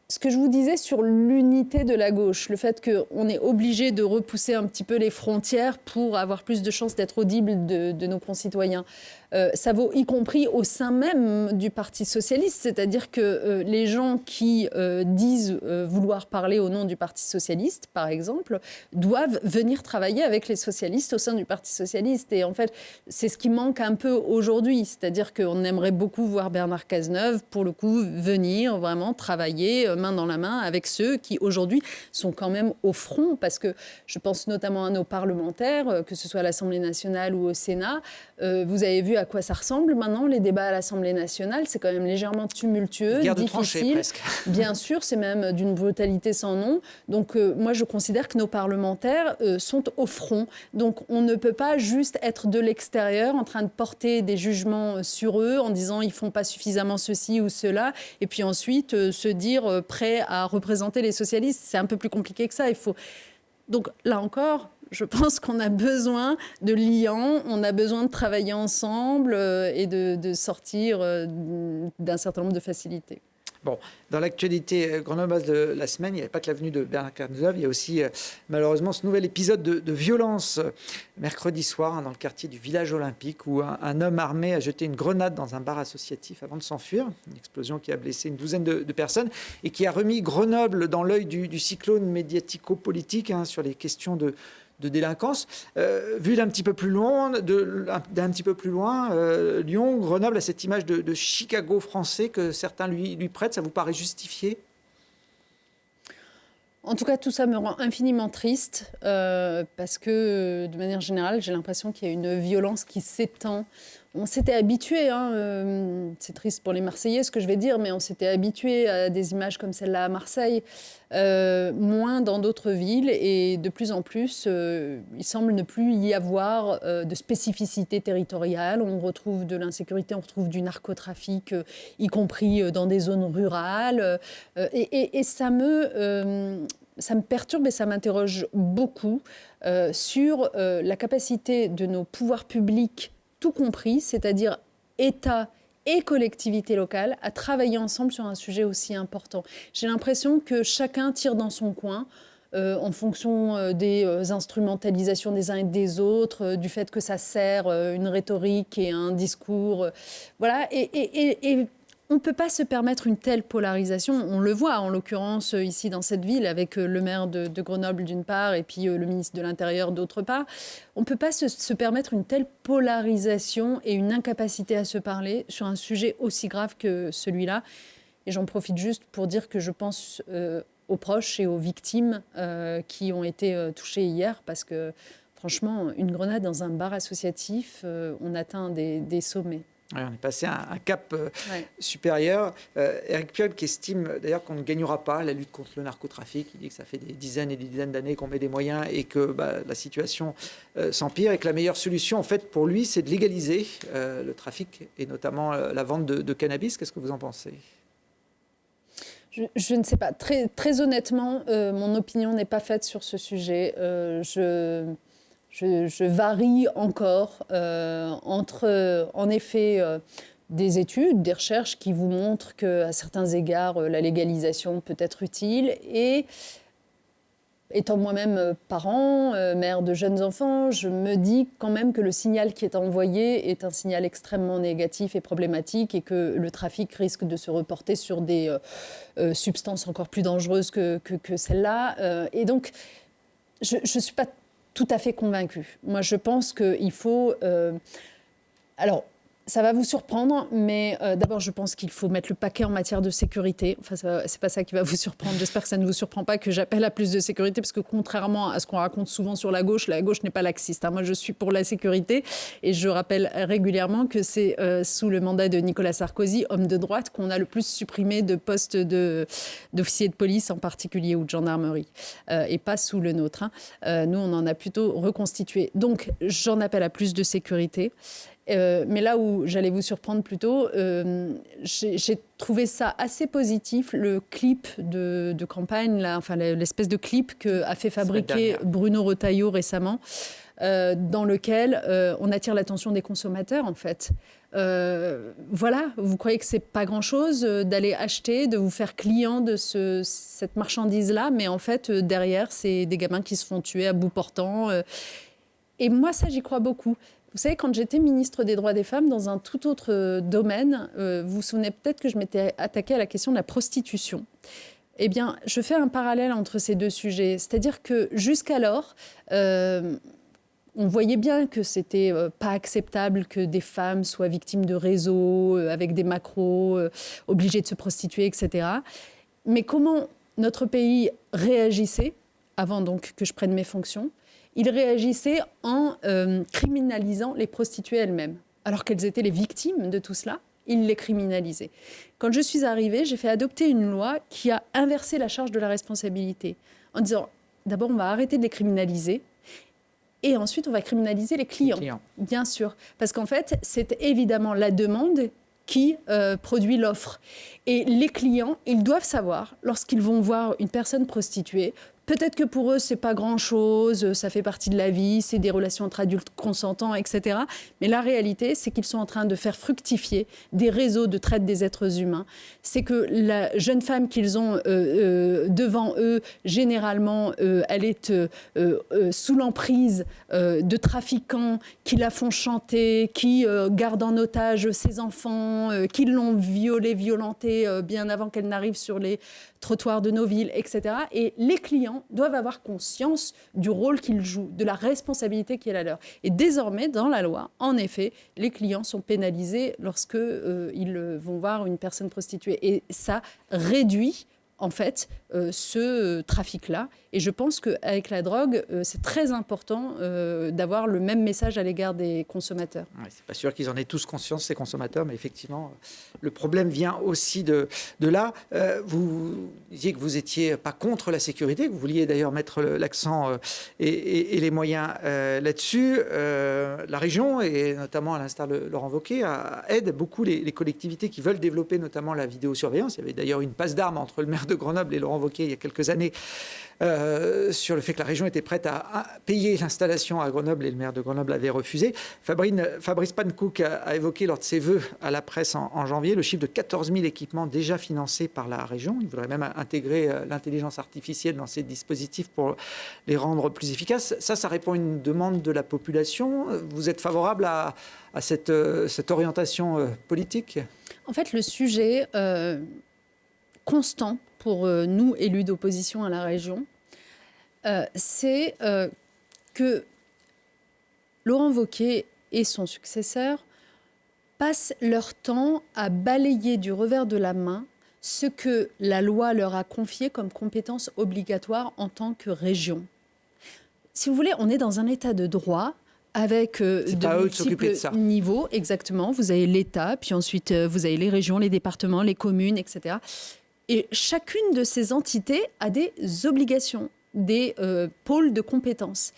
ce que je vous disais sur l'unité de la gauche, le fait qu'on est obligé de repousser un petit peu les frontières pour avoir plus de chances d'être audible de nos concitoyens. Ça vaut y compris au sein même du Parti socialiste, c'est-à-dire que les gens qui disent vouloir parler au nom du Parti socialiste, par exemple, doivent venir travailler avec les socialistes au sein du Parti socialiste. Et en fait, c'est ce qui manque un peu aujourd'hui, c'est-à-dire qu'on aimerait beaucoup voir Bernard Cazeneuve, pour le coup, venir vraiment travailler main dans la main avec ceux qui, aujourd'hui, sont quand même au front, parce que je pense notamment à nos parlementaires, que ce soit à l'Assemblée nationale ou au Sénat. Vous avez vu à quoi ça ressemble maintenant, les débats à l'Assemblée nationale. C'est quand même légèrement tumultueux, guerre de difficile. tranchées, presque. Bien sûr, c'est même d'une brutalité sans nom. Donc moi, je considère que nos parlementaires sont au front. Donc on ne peut pas juste être de l'extérieur en train de porter des jugements sur eux en disant ils ne font pas suffisamment ceci ou cela, et puis ensuite se dire prêt à représenter les socialistes. C'est un peu plus compliqué que ça. Donc là encore, je pense qu'on a besoin de liens, on a besoin de travailler ensemble et de sortir d'un certain nombre de facilités. Bon, dans l'actualité grenobloise de la semaine, il n'y avait pas que la venue de Bernard Cazeneuve, il y a aussi malheureusement ce nouvel épisode de violence mercredi soir dans le quartier du village olympique où un homme armé a jeté une grenade dans un bar associatif avant de s'enfuir. Une explosion qui a blessé une douzaine de personnes et qui a remis Grenoble dans l'œil du cyclone médiatico-politique sur les questions de délinquance. Vu d'un petit peu plus loin, Lyon, Grenoble a cette image de Chicago français que certains lui prêtent. Ça vous paraît justifié ? En tout cas, tout ça me rend infiniment triste parce que, de manière générale, j'ai l'impression qu'il y a une violence qui s'étend. On s'était habitué, c'est triste pour les Marseillais ce que je vais dire, mais on s'était habitué à des images comme celle-là à Marseille, moins dans d'autres villes, et de plus en plus, il semble ne plus y avoir de spécificité territoriale. On retrouve de l'insécurité, on retrouve du narcotrafic, y compris dans des zones rurales, et ça me perturbe et ça m'interroge beaucoup sur la capacité de nos pouvoirs publics, tout compris, c'est-à-dire État et collectivités locales, à travailler ensemble sur un sujet aussi important. J'ai l'impression que chacun tire dans son coin en fonction des instrumentalisations des uns et des autres, du fait que ça sert une rhétorique et un discours. Voilà, et on ne peut pas se permettre une telle polarisation. On le voit, en l'occurrence, ici dans cette ville, avec le maire de Grenoble d'une part et puis le ministre de l'Intérieur d'autre part. On ne peut pas se permettre une telle polarisation et une incapacité à se parler sur un sujet aussi grave que celui-là. Et j'en profite juste pour dire que je pense aux proches et aux victimes qui ont été touchées hier, parce que, franchement, une grenade dans un bar associatif, on atteint des sommets. Ouais, on est passé à un cap supérieur. Éric Piolle qui estime d'ailleurs qu'on ne gagnera pas la lutte contre le narcotrafic. Il dit que ça fait des dizaines et des dizaines d'années qu'on met des moyens et que la situation s'empire et que la meilleure solution, en fait, pour lui, c'est de légaliser le trafic et notamment la vente de cannabis. Qu'est-ce que vous en pensez ? Je ne sais pas. Très, très honnêtement, mon opinion n'est pas faite sur ce sujet. Je varie encore entre, en effet, des études, des recherches qui vous montrent qu'à certains égards, la légalisation peut être utile. Et étant moi-même parent, mère de jeunes enfants, je me dis quand même que le signal qui est envoyé est un signal extrêmement négatif et problématique, et que le trafic risque de se reporter sur des substances encore plus dangereuses que celle-là. Et donc, je ne suis pas tout à fait convaincue. Moi, je pense qu'il faut... Alors, ça va vous surprendre, mais d'abord, je pense qu'il faut mettre le paquet en matière de sécurité. Enfin, c'est pas ça qui va vous surprendre. J'espère que ça ne vous surprend pas que j'appelle à plus de sécurité, parce que contrairement à ce qu'on raconte souvent sur la gauche n'est pas laxiste. Moi, je suis pour la sécurité, et je rappelle régulièrement que c'est sous le mandat de Nicolas Sarkozy, homme de droite, qu'on a le plus supprimé de postes d'officiers de police en particulier, ou de gendarmerie, et pas sous le nôtre. Nous, on en a plutôt reconstitué. Donc, j'en appelle à plus de sécurité. Mais là où j'allais vous surprendre plutôt, j'ai trouvé ça assez positif, le clip de campagne, l'espèce de clip qu'a fait fabriquer Bruno Retailleau récemment, dans lequel on attire l'attention des consommateurs, en fait. Voilà, vous croyez que c'est pas grand-chose d'aller acheter, de vous faire client de cette marchandise-là, mais en fait, derrière, c'est des gamins qui se font tuer à bout portant. Et moi, ça, j'y crois beaucoup. Vous savez, quand j'étais ministre des droits des femmes dans un tout autre domaine, vous vous souvenez peut-être que je m'étais attaquée à la question de la prostitution. Eh bien, je fais un parallèle entre ces deux sujets. C'est-à-dire que jusqu'alors, on voyait bien que c'était pas acceptable que des femmes soient victimes de réseaux avec des macros, obligées de se prostituer, etc. Mais comment notre pays réagissait, avant donc que je prenne mes fonctions, il réagissait en criminalisant les prostituées elles-mêmes. Alors qu'elles étaient les victimes de tout cela, il les criminalisait. Quand je suis arrivée, j'ai fait adopter une loi qui a inversé la charge de la responsabilité, en disant, d'abord, on va arrêter de les criminaliser, et ensuite, on va criminaliser les clients. Bien sûr. Parce qu'en fait, c'est évidemment la demande qui produit l'offre. Et les clients, ils doivent savoir, lorsqu'ils vont voir une personne prostituée, peut-être que pour eux, c'est pas grand-chose, ça fait partie de la vie, c'est des relations entre adultes consentants, etc. Mais la réalité, c'est qu'ils sont en train de faire fructifier des réseaux de traite des êtres humains. C'est que la jeune femme qu'ils ont devant eux, généralement, elle est sous l'emprise de trafiquants qui la font chanter, qui gardent en otage ses enfants, qui l'ont violée, violentée bien avant qu'elle n'arrive sur les trottoirs de nos villes, etc. Et les clients doivent avoir conscience du rôle qu'ils jouent, de la responsabilité qui est la leur. Et désormais, dans la loi, en effet, les clients sont pénalisés lorsque ils vont voir une personne prostituée. Et ça réduit, en fait, ce trafic-là. Et je pense qu'avec la drogue, c'est très important d'avoir le même message à l'égard des consommateurs. Ouais, c'est pas sûr qu'ils en aient tous conscience, ces consommateurs, mais effectivement, le problème vient aussi de là. Vous disiez que vous n'étiez pas contre la sécurité, que vous vouliez d'ailleurs mettre l'accent et les moyens là-dessus. La région, et notamment à l'instar de Laurent Wauquiez, aide beaucoup les collectivités qui veulent développer notamment la vidéosurveillance. Il y avait d'ailleurs une passe d'armes entre le maire de Grenoble et Laurent Wauquiez il y a quelques années sur le fait que la région était prête à payer l'installation à Grenoble et le maire de Grenoble avait refusé. Fabrice Pannekoek a évoqué lors de ses vœux à la presse en janvier le chiffre de 14 000 équipements déjà financés par la région. Il voudrait même intégrer l'intelligence artificielle dans ces dispositifs pour les rendre plus efficaces. Ça répond à une demande de la population. Vous êtes favorable à cette orientation politique ? En fait, le sujet constant pour nous, élus d'opposition à la région, c'est que Laurent Wauquiez et son successeur passent leur temps à balayer du revers de la main ce que la loi leur a confié comme compétence obligatoire en tant que région. Si vous voulez, on est dans un état de droit avec de multiples niveaux. Exactement. Vous avez l'État, puis ensuite vous avez les régions, les départements, les communes, etc. Et chacune de ces entités a des obligations, des pôles de compétences.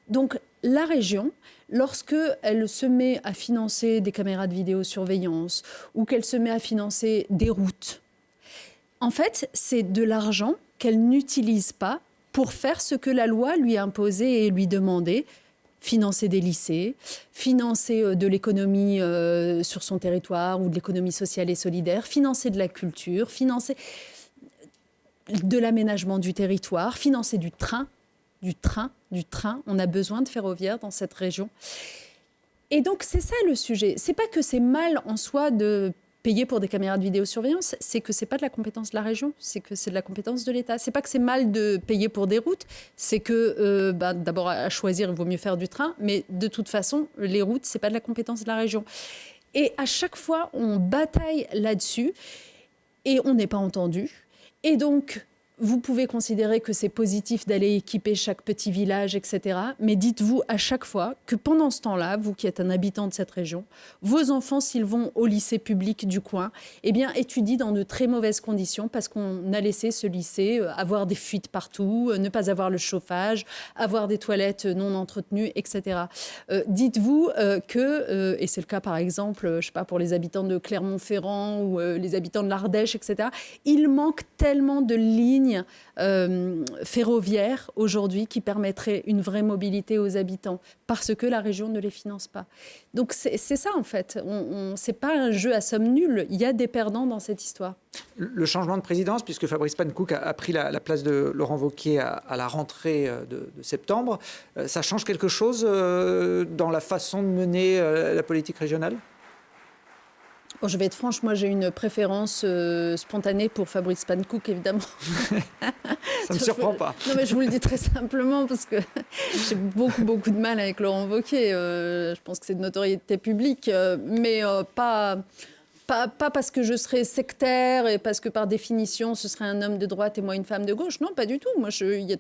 Donc la région, lorsqu'elle se met à financer des caméras de vidéosurveillance ou qu'elle se met à financer des routes, en fait, c'est de l'argent qu'elle n'utilise pas pour faire ce que la loi lui a imposé et lui demandait. Financer des lycées, financer de l'économie sur son territoire ou de l'économie sociale et solidaire, financer de la culture, financer de l'aménagement du territoire, financer du train. On a besoin de ferroviaire dans cette région. Et donc, c'est ça le sujet. C'est pas que c'est mal en soi de payer pour des caméras de vidéosurveillance, c'est que c'est pas de la compétence de la région, c'est que c'est de la compétence de l'État. C'est pas que c'est mal de payer pour des routes, c'est que d'abord à choisir, il vaut mieux faire du train, mais de toute façon, les routes, c'est pas de la compétence de la région. Et à chaque fois, on bataille là-dessus et on n'est pas entendu. Et donc, vous pouvez considérer que c'est positif d'aller équiper chaque petit village, etc. Mais dites-vous à chaque fois que pendant ce temps-là, vous qui êtes un habitant de cette région, vos enfants, s'ils vont au lycée public du coin, eh bien, étudient dans de très mauvaises conditions parce qu'on a laissé ce lycée avoir des fuites partout, ne pas avoir le chauffage, avoir des toilettes non entretenues, etc. Dites-vous que, et c'est le cas par exemple, je sais pas, pour les habitants de Clermont-Ferrand ou les habitants de l'Ardèche, etc., il manque tellement de lignes lignes ferroviaires aujourd'hui qui permettraient une vraie mobilité aux habitants, parce que la région ne les finance pas. Donc c'est ça en fait. C'est pas un jeu à somme nulle. Il y a des perdants dans cette histoire. Le changement de présidence, puisque Fabrice Panckoucke a pris la place de Laurent Wauquiez à la rentrée de septembre, ça change quelque chose dans la façon de mener la politique régionale ? Bon, je vais être franche, moi j'ai une préférence spontanée pour Fabrice Panckouke, évidemment. Ça ne me surprend pas. Non, mais je vous le dis très simplement parce que j'ai beaucoup de mal avec Laurent Wauquiez. Je pense que c'est de notoriété publique, mais pas parce que je serais sectaire et parce que par définition ce serait un homme de droite et moi une femme de gauche. Non, pas du tout. Moi, il y a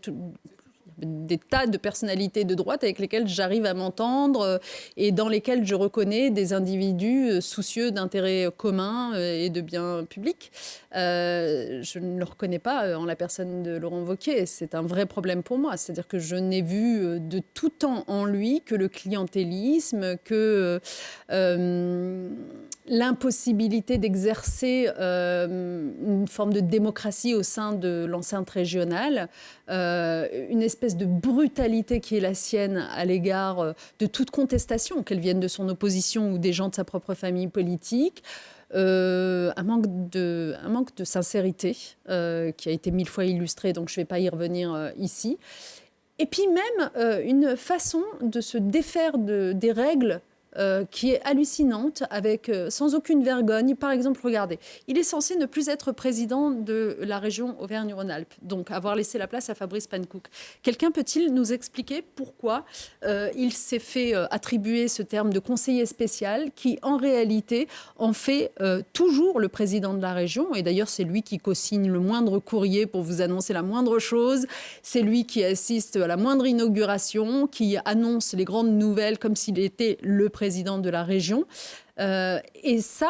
des tas de personnalités de droite avec lesquelles j'arrive à m'entendre et dans lesquelles je reconnais des individus soucieux d'intérêts communs et de biens publics. Je ne le reconnais pas en la personne de Laurent Wauquiez. C'est un vrai problème pour moi. C'est-à-dire que je n'ai vu de tout temps en lui que le clientélisme, que l'impossibilité d'exercer une forme de démocratie au sein de l'enceinte régionale, une espèce de brutalité qui est la sienne à l'égard de toute contestation, qu'elle vienne de son opposition ou des gens de sa propre famille politique, un manque de sincérité qui a été 1000 fois illustré, donc je ne vais pas y revenir ici. Et puis même une façon de se défaire des règles qui est hallucinante, sans aucune vergogne. Par exemple, regardez, il est censé ne plus être président de la région Auvergne-Rhône-Alpes, donc avoir laissé la place à Fabrice Panckouke. Quelqu'un peut-il nous expliquer pourquoi il s'est fait attribuer ce terme de conseiller spécial qui, en réalité, en fait toujours le président de la région? Et d'ailleurs, c'est lui qui co-signe le moindre courrier pour vous annoncer la moindre chose. C'est lui qui assiste à la moindre inauguration, qui annonce les grandes nouvelles comme s'il était le président de la région. Et ça,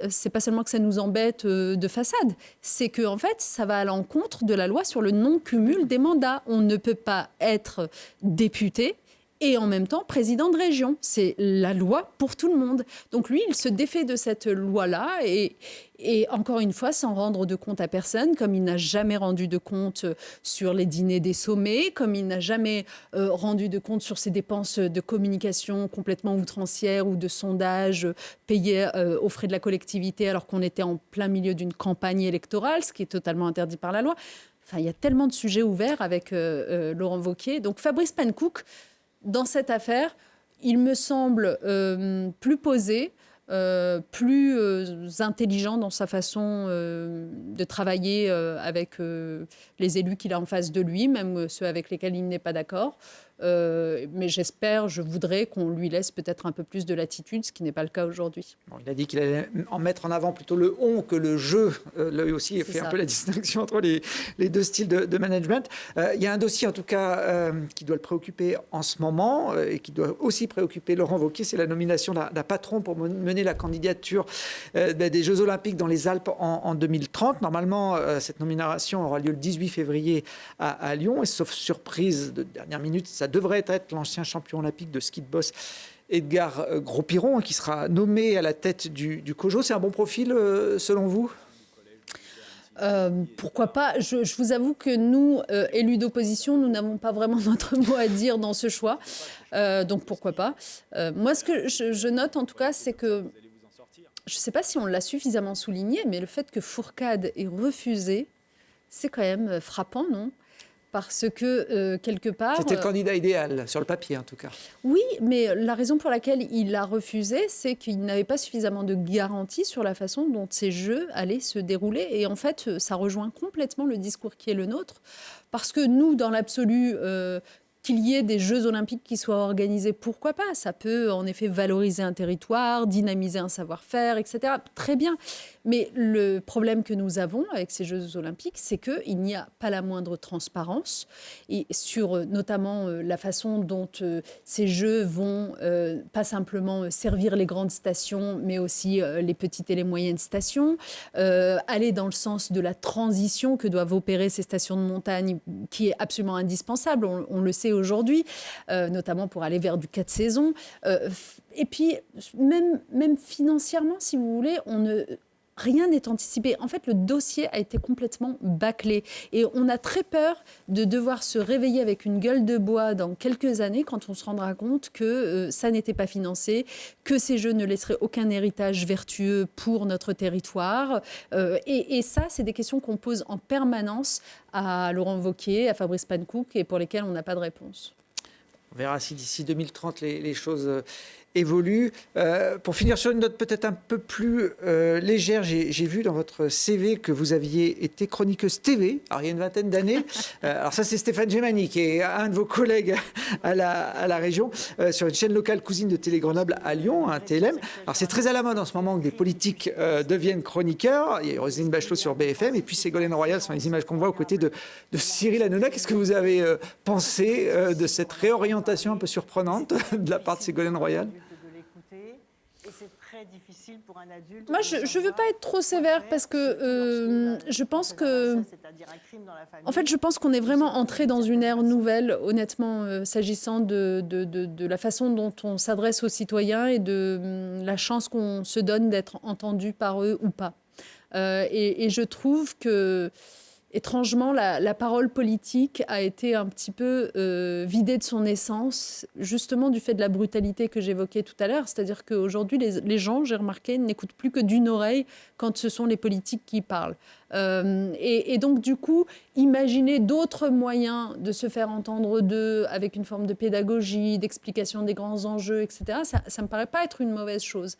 c'est pas seulement que ça nous embête de façade, c'est que en fait, ça va à l'encontre de la loi sur le non-cumul des mandats. On ne peut pas être député et en même temps président de région. C'est la loi pour tout le monde. Donc lui, il se défait de cette loi-là et encore une fois, sans rendre de compte à personne, comme il n'a jamais rendu de compte sur les dîners des sommets, comme il n'a jamais rendu de compte sur ses dépenses de communication complètement outrancières ou de sondages payés aux frais de la collectivité alors qu'on était en plein milieu d'une campagne électorale, ce qui est totalement interdit par la loi. Enfin, il y a tellement de sujets ouverts avec Laurent Wauquiez. Donc Fabrice Panckouke, dans cette affaire, il me semble plus posé, plus intelligent dans sa façon de travailler avec les élus qu'il a en face de lui, même ceux avec lesquels il n'est pas d'accord. Mais je voudrais qu'on lui laisse peut-être un peu plus de latitude, ce qui n'est pas le cas aujourd'hui. Bon, il a dit qu'il allait en mettre en avant plutôt le on que le je. Lui aussi, il fait un peu la distinction entre les deux styles de management. Il y a un dossier, en tout cas, qui doit le préoccuper en ce moment et qui doit aussi préoccuper Laurent Wauquiez, c'est la nomination d'un patron pour mener la candidature des Jeux Olympiques dans les Alpes en 2030. Normalement, cette nomination aura lieu le 18 février à Lyon. Et sauf surprise de dernière minute, ça devrait être l'ancien champion olympique de ski de boss Edgar Gros-Piron qui sera nommé à la tête du COJO. C'est un bon profil selon vous ? Pourquoi pas ? Je vous avoue que nous, élus d'opposition, nous n'avons pas vraiment notre mot à dire dans ce choix. Donc pourquoi pas ? Moi, ce que je note en tout cas, c'est que je ne sais pas si on l'a suffisamment souligné, mais le fait que Fourcade ait refusé, c'est quand même frappant, non ? Parce que, quelque part... C'était le candidat idéal, sur le papier en tout cas. Oui, mais la raison pour laquelle il a refusé, c'est qu'il n'avait pas suffisamment de garanties sur la façon dont ces Jeux allaient se dérouler. Et en fait, ça rejoint complètement le discours qui est le nôtre. Parce que nous, dans l'absolu... qu'il y ait des Jeux Olympiques qui soient organisés, pourquoi pas ? Ça peut en effet valoriser un territoire, dynamiser un savoir-faire, etc. Très bien. Mais le problème que nous avons avec ces Jeux Olympiques, c'est qu'il n'y a pas la moindre transparence et sur notamment la façon dont ces Jeux vont pas simplement servir les grandes stations, mais aussi les petites et les moyennes stations, aller dans le sens de la transition que doivent opérer ces stations de montagne, qui est absolument indispensable, on le sait aujourd'hui, notamment pour aller vers du 4 saisons. Et puis, même financièrement, si vous voulez, rien n'est anticipé. En fait, le dossier a été complètement bâclé. Et on a très peur de devoir se réveiller avec une gueule de bois dans quelques années quand on se rendra compte que ça n'était pas financé, que ces jeux ne laisseraient aucun héritage vertueux pour notre territoire. Et ça, c'est des questions qu'on pose en permanence à Laurent Wauquiez, à Fabrice Pankouk, et pour lesquelles on n'a pas de réponse. On verra si d'ici 2030, les choses évolue. Pour finir sur une note peut-être un peu plus légère, j'ai vu dans votre CV que vous aviez été chroniqueuse TV, alors il y a une vingtaine d'années. Alors ça, c'est Stéphane Gemani, qui est un de vos collègues à la région, sur une chaîne locale cousine de Télé Grenoble à Lyon, un TLM. Alors c'est très à la mode en ce moment que des politiques deviennent chroniqueurs. Il y a Roselyne Bachelot sur BFM, et puis Ségolène Royal, sur les images qu'on voit aux côtés de Cyril Hanouna. Qu'est-ce que vous avez pensé de cette réorientation un peu surprenante de la part de Ségolène Royal ? Difficile pour un adulte. Moi, je ne veux pas être trop sévère parce que je pense que... En fait, je pense qu'on est vraiment entré dans une ère nouvelle, honnêtement, s'agissant de la façon dont on s'adresse aux citoyens et de la chance qu'on se donne d'être entendu par eux ou pas. Et je trouve que... Étrangement, la parole politique a été un petit peu vidée de son essence, justement du fait de la brutalité que j'évoquais tout à l'heure. C'est-à-dire qu'aujourd'hui, les gens, j'ai remarqué, n'écoutent plus que d'une oreille quand ce sont les politiques qui parlent. Et donc, du coup, imaginer d'autres moyens de se faire entendre d'eux avec une forme de pédagogie, d'explication des grands enjeux, etc., ça ne me paraît pas être une mauvaise chose.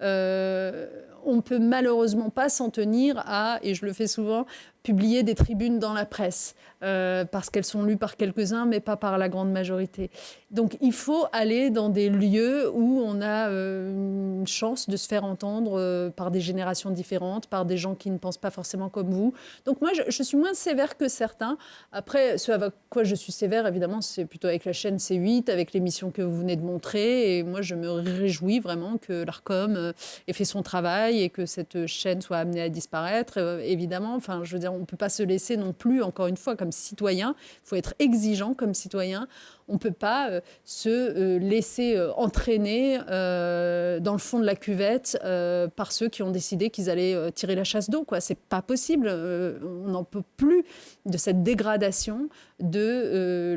On ne peut malheureusement pas s'en tenir à, et je le fais souvent, publier des tribunes dans la presse, parce qu'elles sont lues par quelques-uns, mais pas par la grande majorité. Donc il faut aller dans des lieux où on a une chance de se faire entendre par des générations différentes, par des gens qui ne pensent pas forcément comme vous. Donc moi, je suis moins sévère que certains. Après, ce avec quoi je suis sévère, évidemment, c'est plutôt avec la chaîne C8, avec l'émission que vous venez de montrer. Et moi, je me réjouis vraiment que l'Arcom ait fait son travail et que cette chaîne soit amenée à disparaître. Évidemment, enfin, je veux dire, on ne peut pas se laisser non plus, encore une fois, comme citoyen. Il faut être exigeant comme citoyen. On ne peut pas se laisser entraîner dans le fond de la cuvette par ceux qui ont décidé qu'ils allaient tirer la chasse d'eau. Ce n'est pas possible. On n'en peut plus de cette dégradation de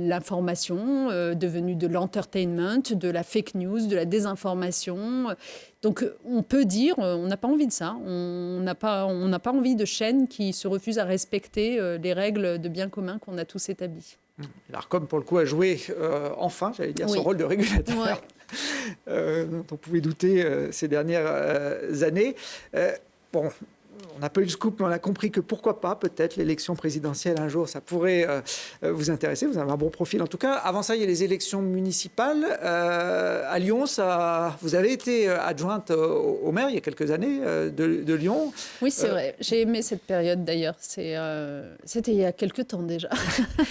l'information devenue de l'entertainment, de la fake news, de la désinformation. Donc on peut dire, on n'a pas envie de ça. On n'a pas envie de chaînes qui se refusent à respecter les règles de bien commun qu'on a tous établies. L'Arcom, pour le coup, a joué enfin, j'allais dire, son rôle de régulateur, dont on pouvait douter ces dernières années. Bon, on n'a pas eu le scoop, mais on a compris que pourquoi pas, peut-être, l'élection présidentielle un jour, ça pourrait vous intéresser. Vous avez un bon profil en tout cas. Avant ça, il y a les élections municipales. À Lyon, vous avez été adjointe au maire il y a quelques années de Lyon. Oui, c'est vrai. J'ai aimé cette période d'ailleurs. C'était il y a quelques temps déjà.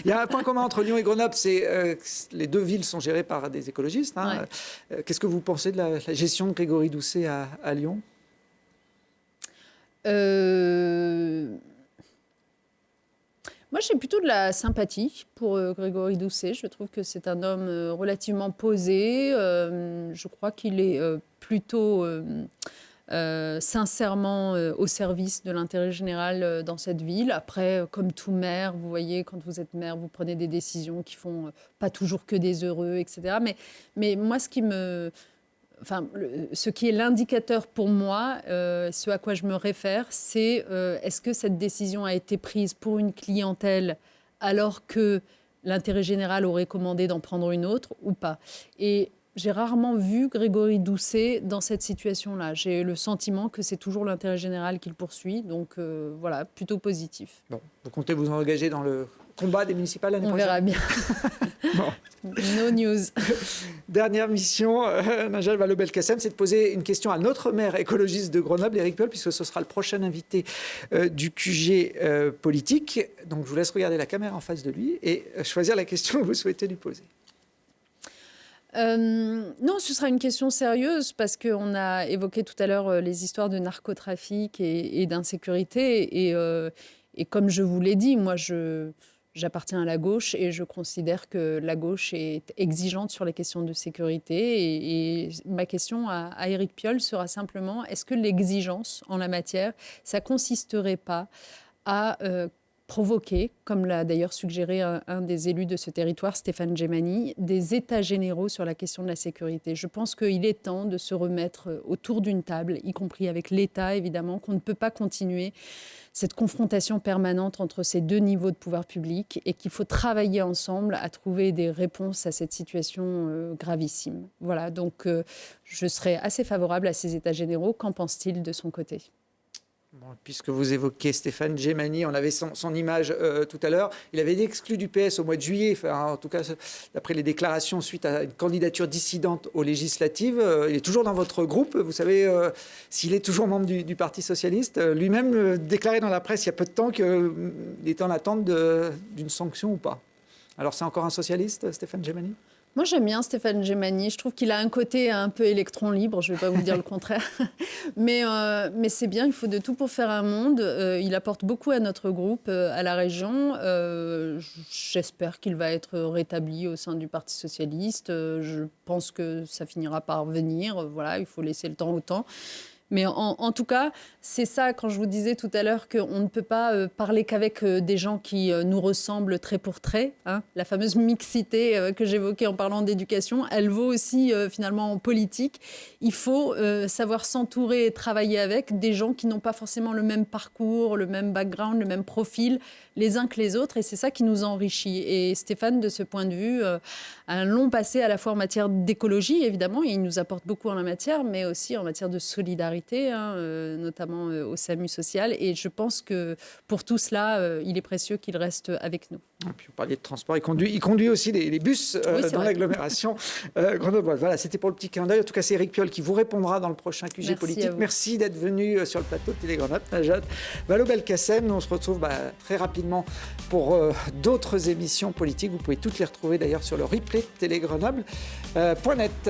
Il y a un point commun entre Lyon et Grenoble, c'est les deux villes sont gérées par des écologistes. Hein. Ouais. Qu'est-ce que vous pensez de la gestion de Grégory Doucet à Lyon ? Moi, j'ai plutôt de la sympathie pour Grégory Doucet. Je trouve que c'est un homme relativement posé. Je crois qu'il est plutôt sincèrement au service de l'intérêt général dans cette ville. Après, comme tout maire, vous voyez, quand vous êtes maire, vous prenez des décisions qui font pas toujours que des heureux, etc. Mais moi, ce qui est l'indicateur pour moi, ce à quoi je me réfère, c'est est-ce que cette décision a été prise pour une clientèle alors que l'intérêt général aurait commandé d'en prendre une autre ou pas. Et j'ai rarement vu Grégory Doucet dans cette situation-là. J'ai le sentiment que c'est toujours l'intérêt général qu'il poursuit. Donc voilà, plutôt positif. Bon, vous comptez vous engager dans le combat des municipales l'année prochaine ? On verra bien. Bon. No news. Dernière mission, Najat Vallaud-Belkacem, c'est de poser une question à notre maire écologiste de Grenoble, Éric Piolle, puisque ce sera le prochain invité du QG politique. Donc je vous laisse regarder la caméra en face de lui et choisir la question que vous souhaitez lui poser. Non, ce sera une question sérieuse parce qu'on a évoqué tout à l'heure les histoires de narcotrafic et d'insécurité. Et comme je vous l'ai dit, moi, je J'appartiens à la gauche et je considère que la gauche est exigeante sur les questions de sécurité. Et ma question à Éric Piolle sera simplement, est-ce que l'exigence en la matière, ça consisterait pas à provoquer, comme l'a d'ailleurs suggéré un des élus de ce territoire, Stéphane Djemani, des états généraux sur la question de la sécurité. Je pense qu'il est temps de se remettre autour d'une table, y compris avec l'État évidemment, qu'on ne peut pas continuer cette confrontation permanente entre ces deux niveaux de pouvoir public et qu'il faut travailler ensemble à trouver des réponses à cette situation gravissime. Voilà, donc je serais assez favorable à ces états généraux. Qu'en pense-t-il de son côté ? Bon, puisque vous évoquez Stéphane Djemani, on avait son image tout à l'heure. Il avait été exclu du PS au mois de juillet, enfin, en tout cas d'après les déclarations suite à une candidature dissidente aux législatives. Il est toujours dans votre groupe. Vous savez s'il est toujours membre du Parti socialiste. Lui-même déclarait dans la presse il y a peu de temps qu'il était en attente d'une sanction ou pas. Alors c'est encore un socialiste, Stéphane Djemani ? Moi, j'aime bien Stéphane Djemani. Je trouve qu'il a un côté un peu électron libre. Je ne vais pas vous dire le contraire. Mais c'est bien, il faut de tout pour faire un monde. Il apporte beaucoup à notre groupe, à la région. J'espère qu'il va être rétabli au sein du Parti socialiste. Je pense que ça finira par venir. Voilà, il faut laisser le temps au temps. Mais en tout cas, c'est ça, quand je vous disais tout à l'heure qu'on ne peut pas parler qu'avec des gens qui nous ressemblent trait pour trait. Hein. La fameuse mixité que j'évoquais en parlant d'éducation, elle vaut aussi finalement en politique. Il faut savoir s'entourer et travailler avec des gens qui n'ont pas forcément le même parcours, le même background, le même profil, les uns que les autres. Et c'est ça qui nous enrichit. Et Stéphane, de ce point de vue, a un long passé à la fois en matière d'écologie, évidemment. Il nous apporte beaucoup en la matière, mais aussi en matière de solidarité. Notamment au SAMU social. Et je pense que pour tout cela, il est précieux qu'il reste avec nous. Et puis, vous parliez de transport. Il conduit aussi les bus dans l'agglomération grenobloise. Voilà, c'était pour le petit clin d'œil. En tout cas, c'est Éric Piolle qui vous répondra dans le prochain QG politique. Merci d'être venu sur le plateau de Télé Grenoble. Najat Vallaud-Belkacem. Nous, on se retrouve très rapidement pour d'autres émissions politiques. Vous pouvez toutes les retrouver d'ailleurs sur le replay de Télé Grenoble.net.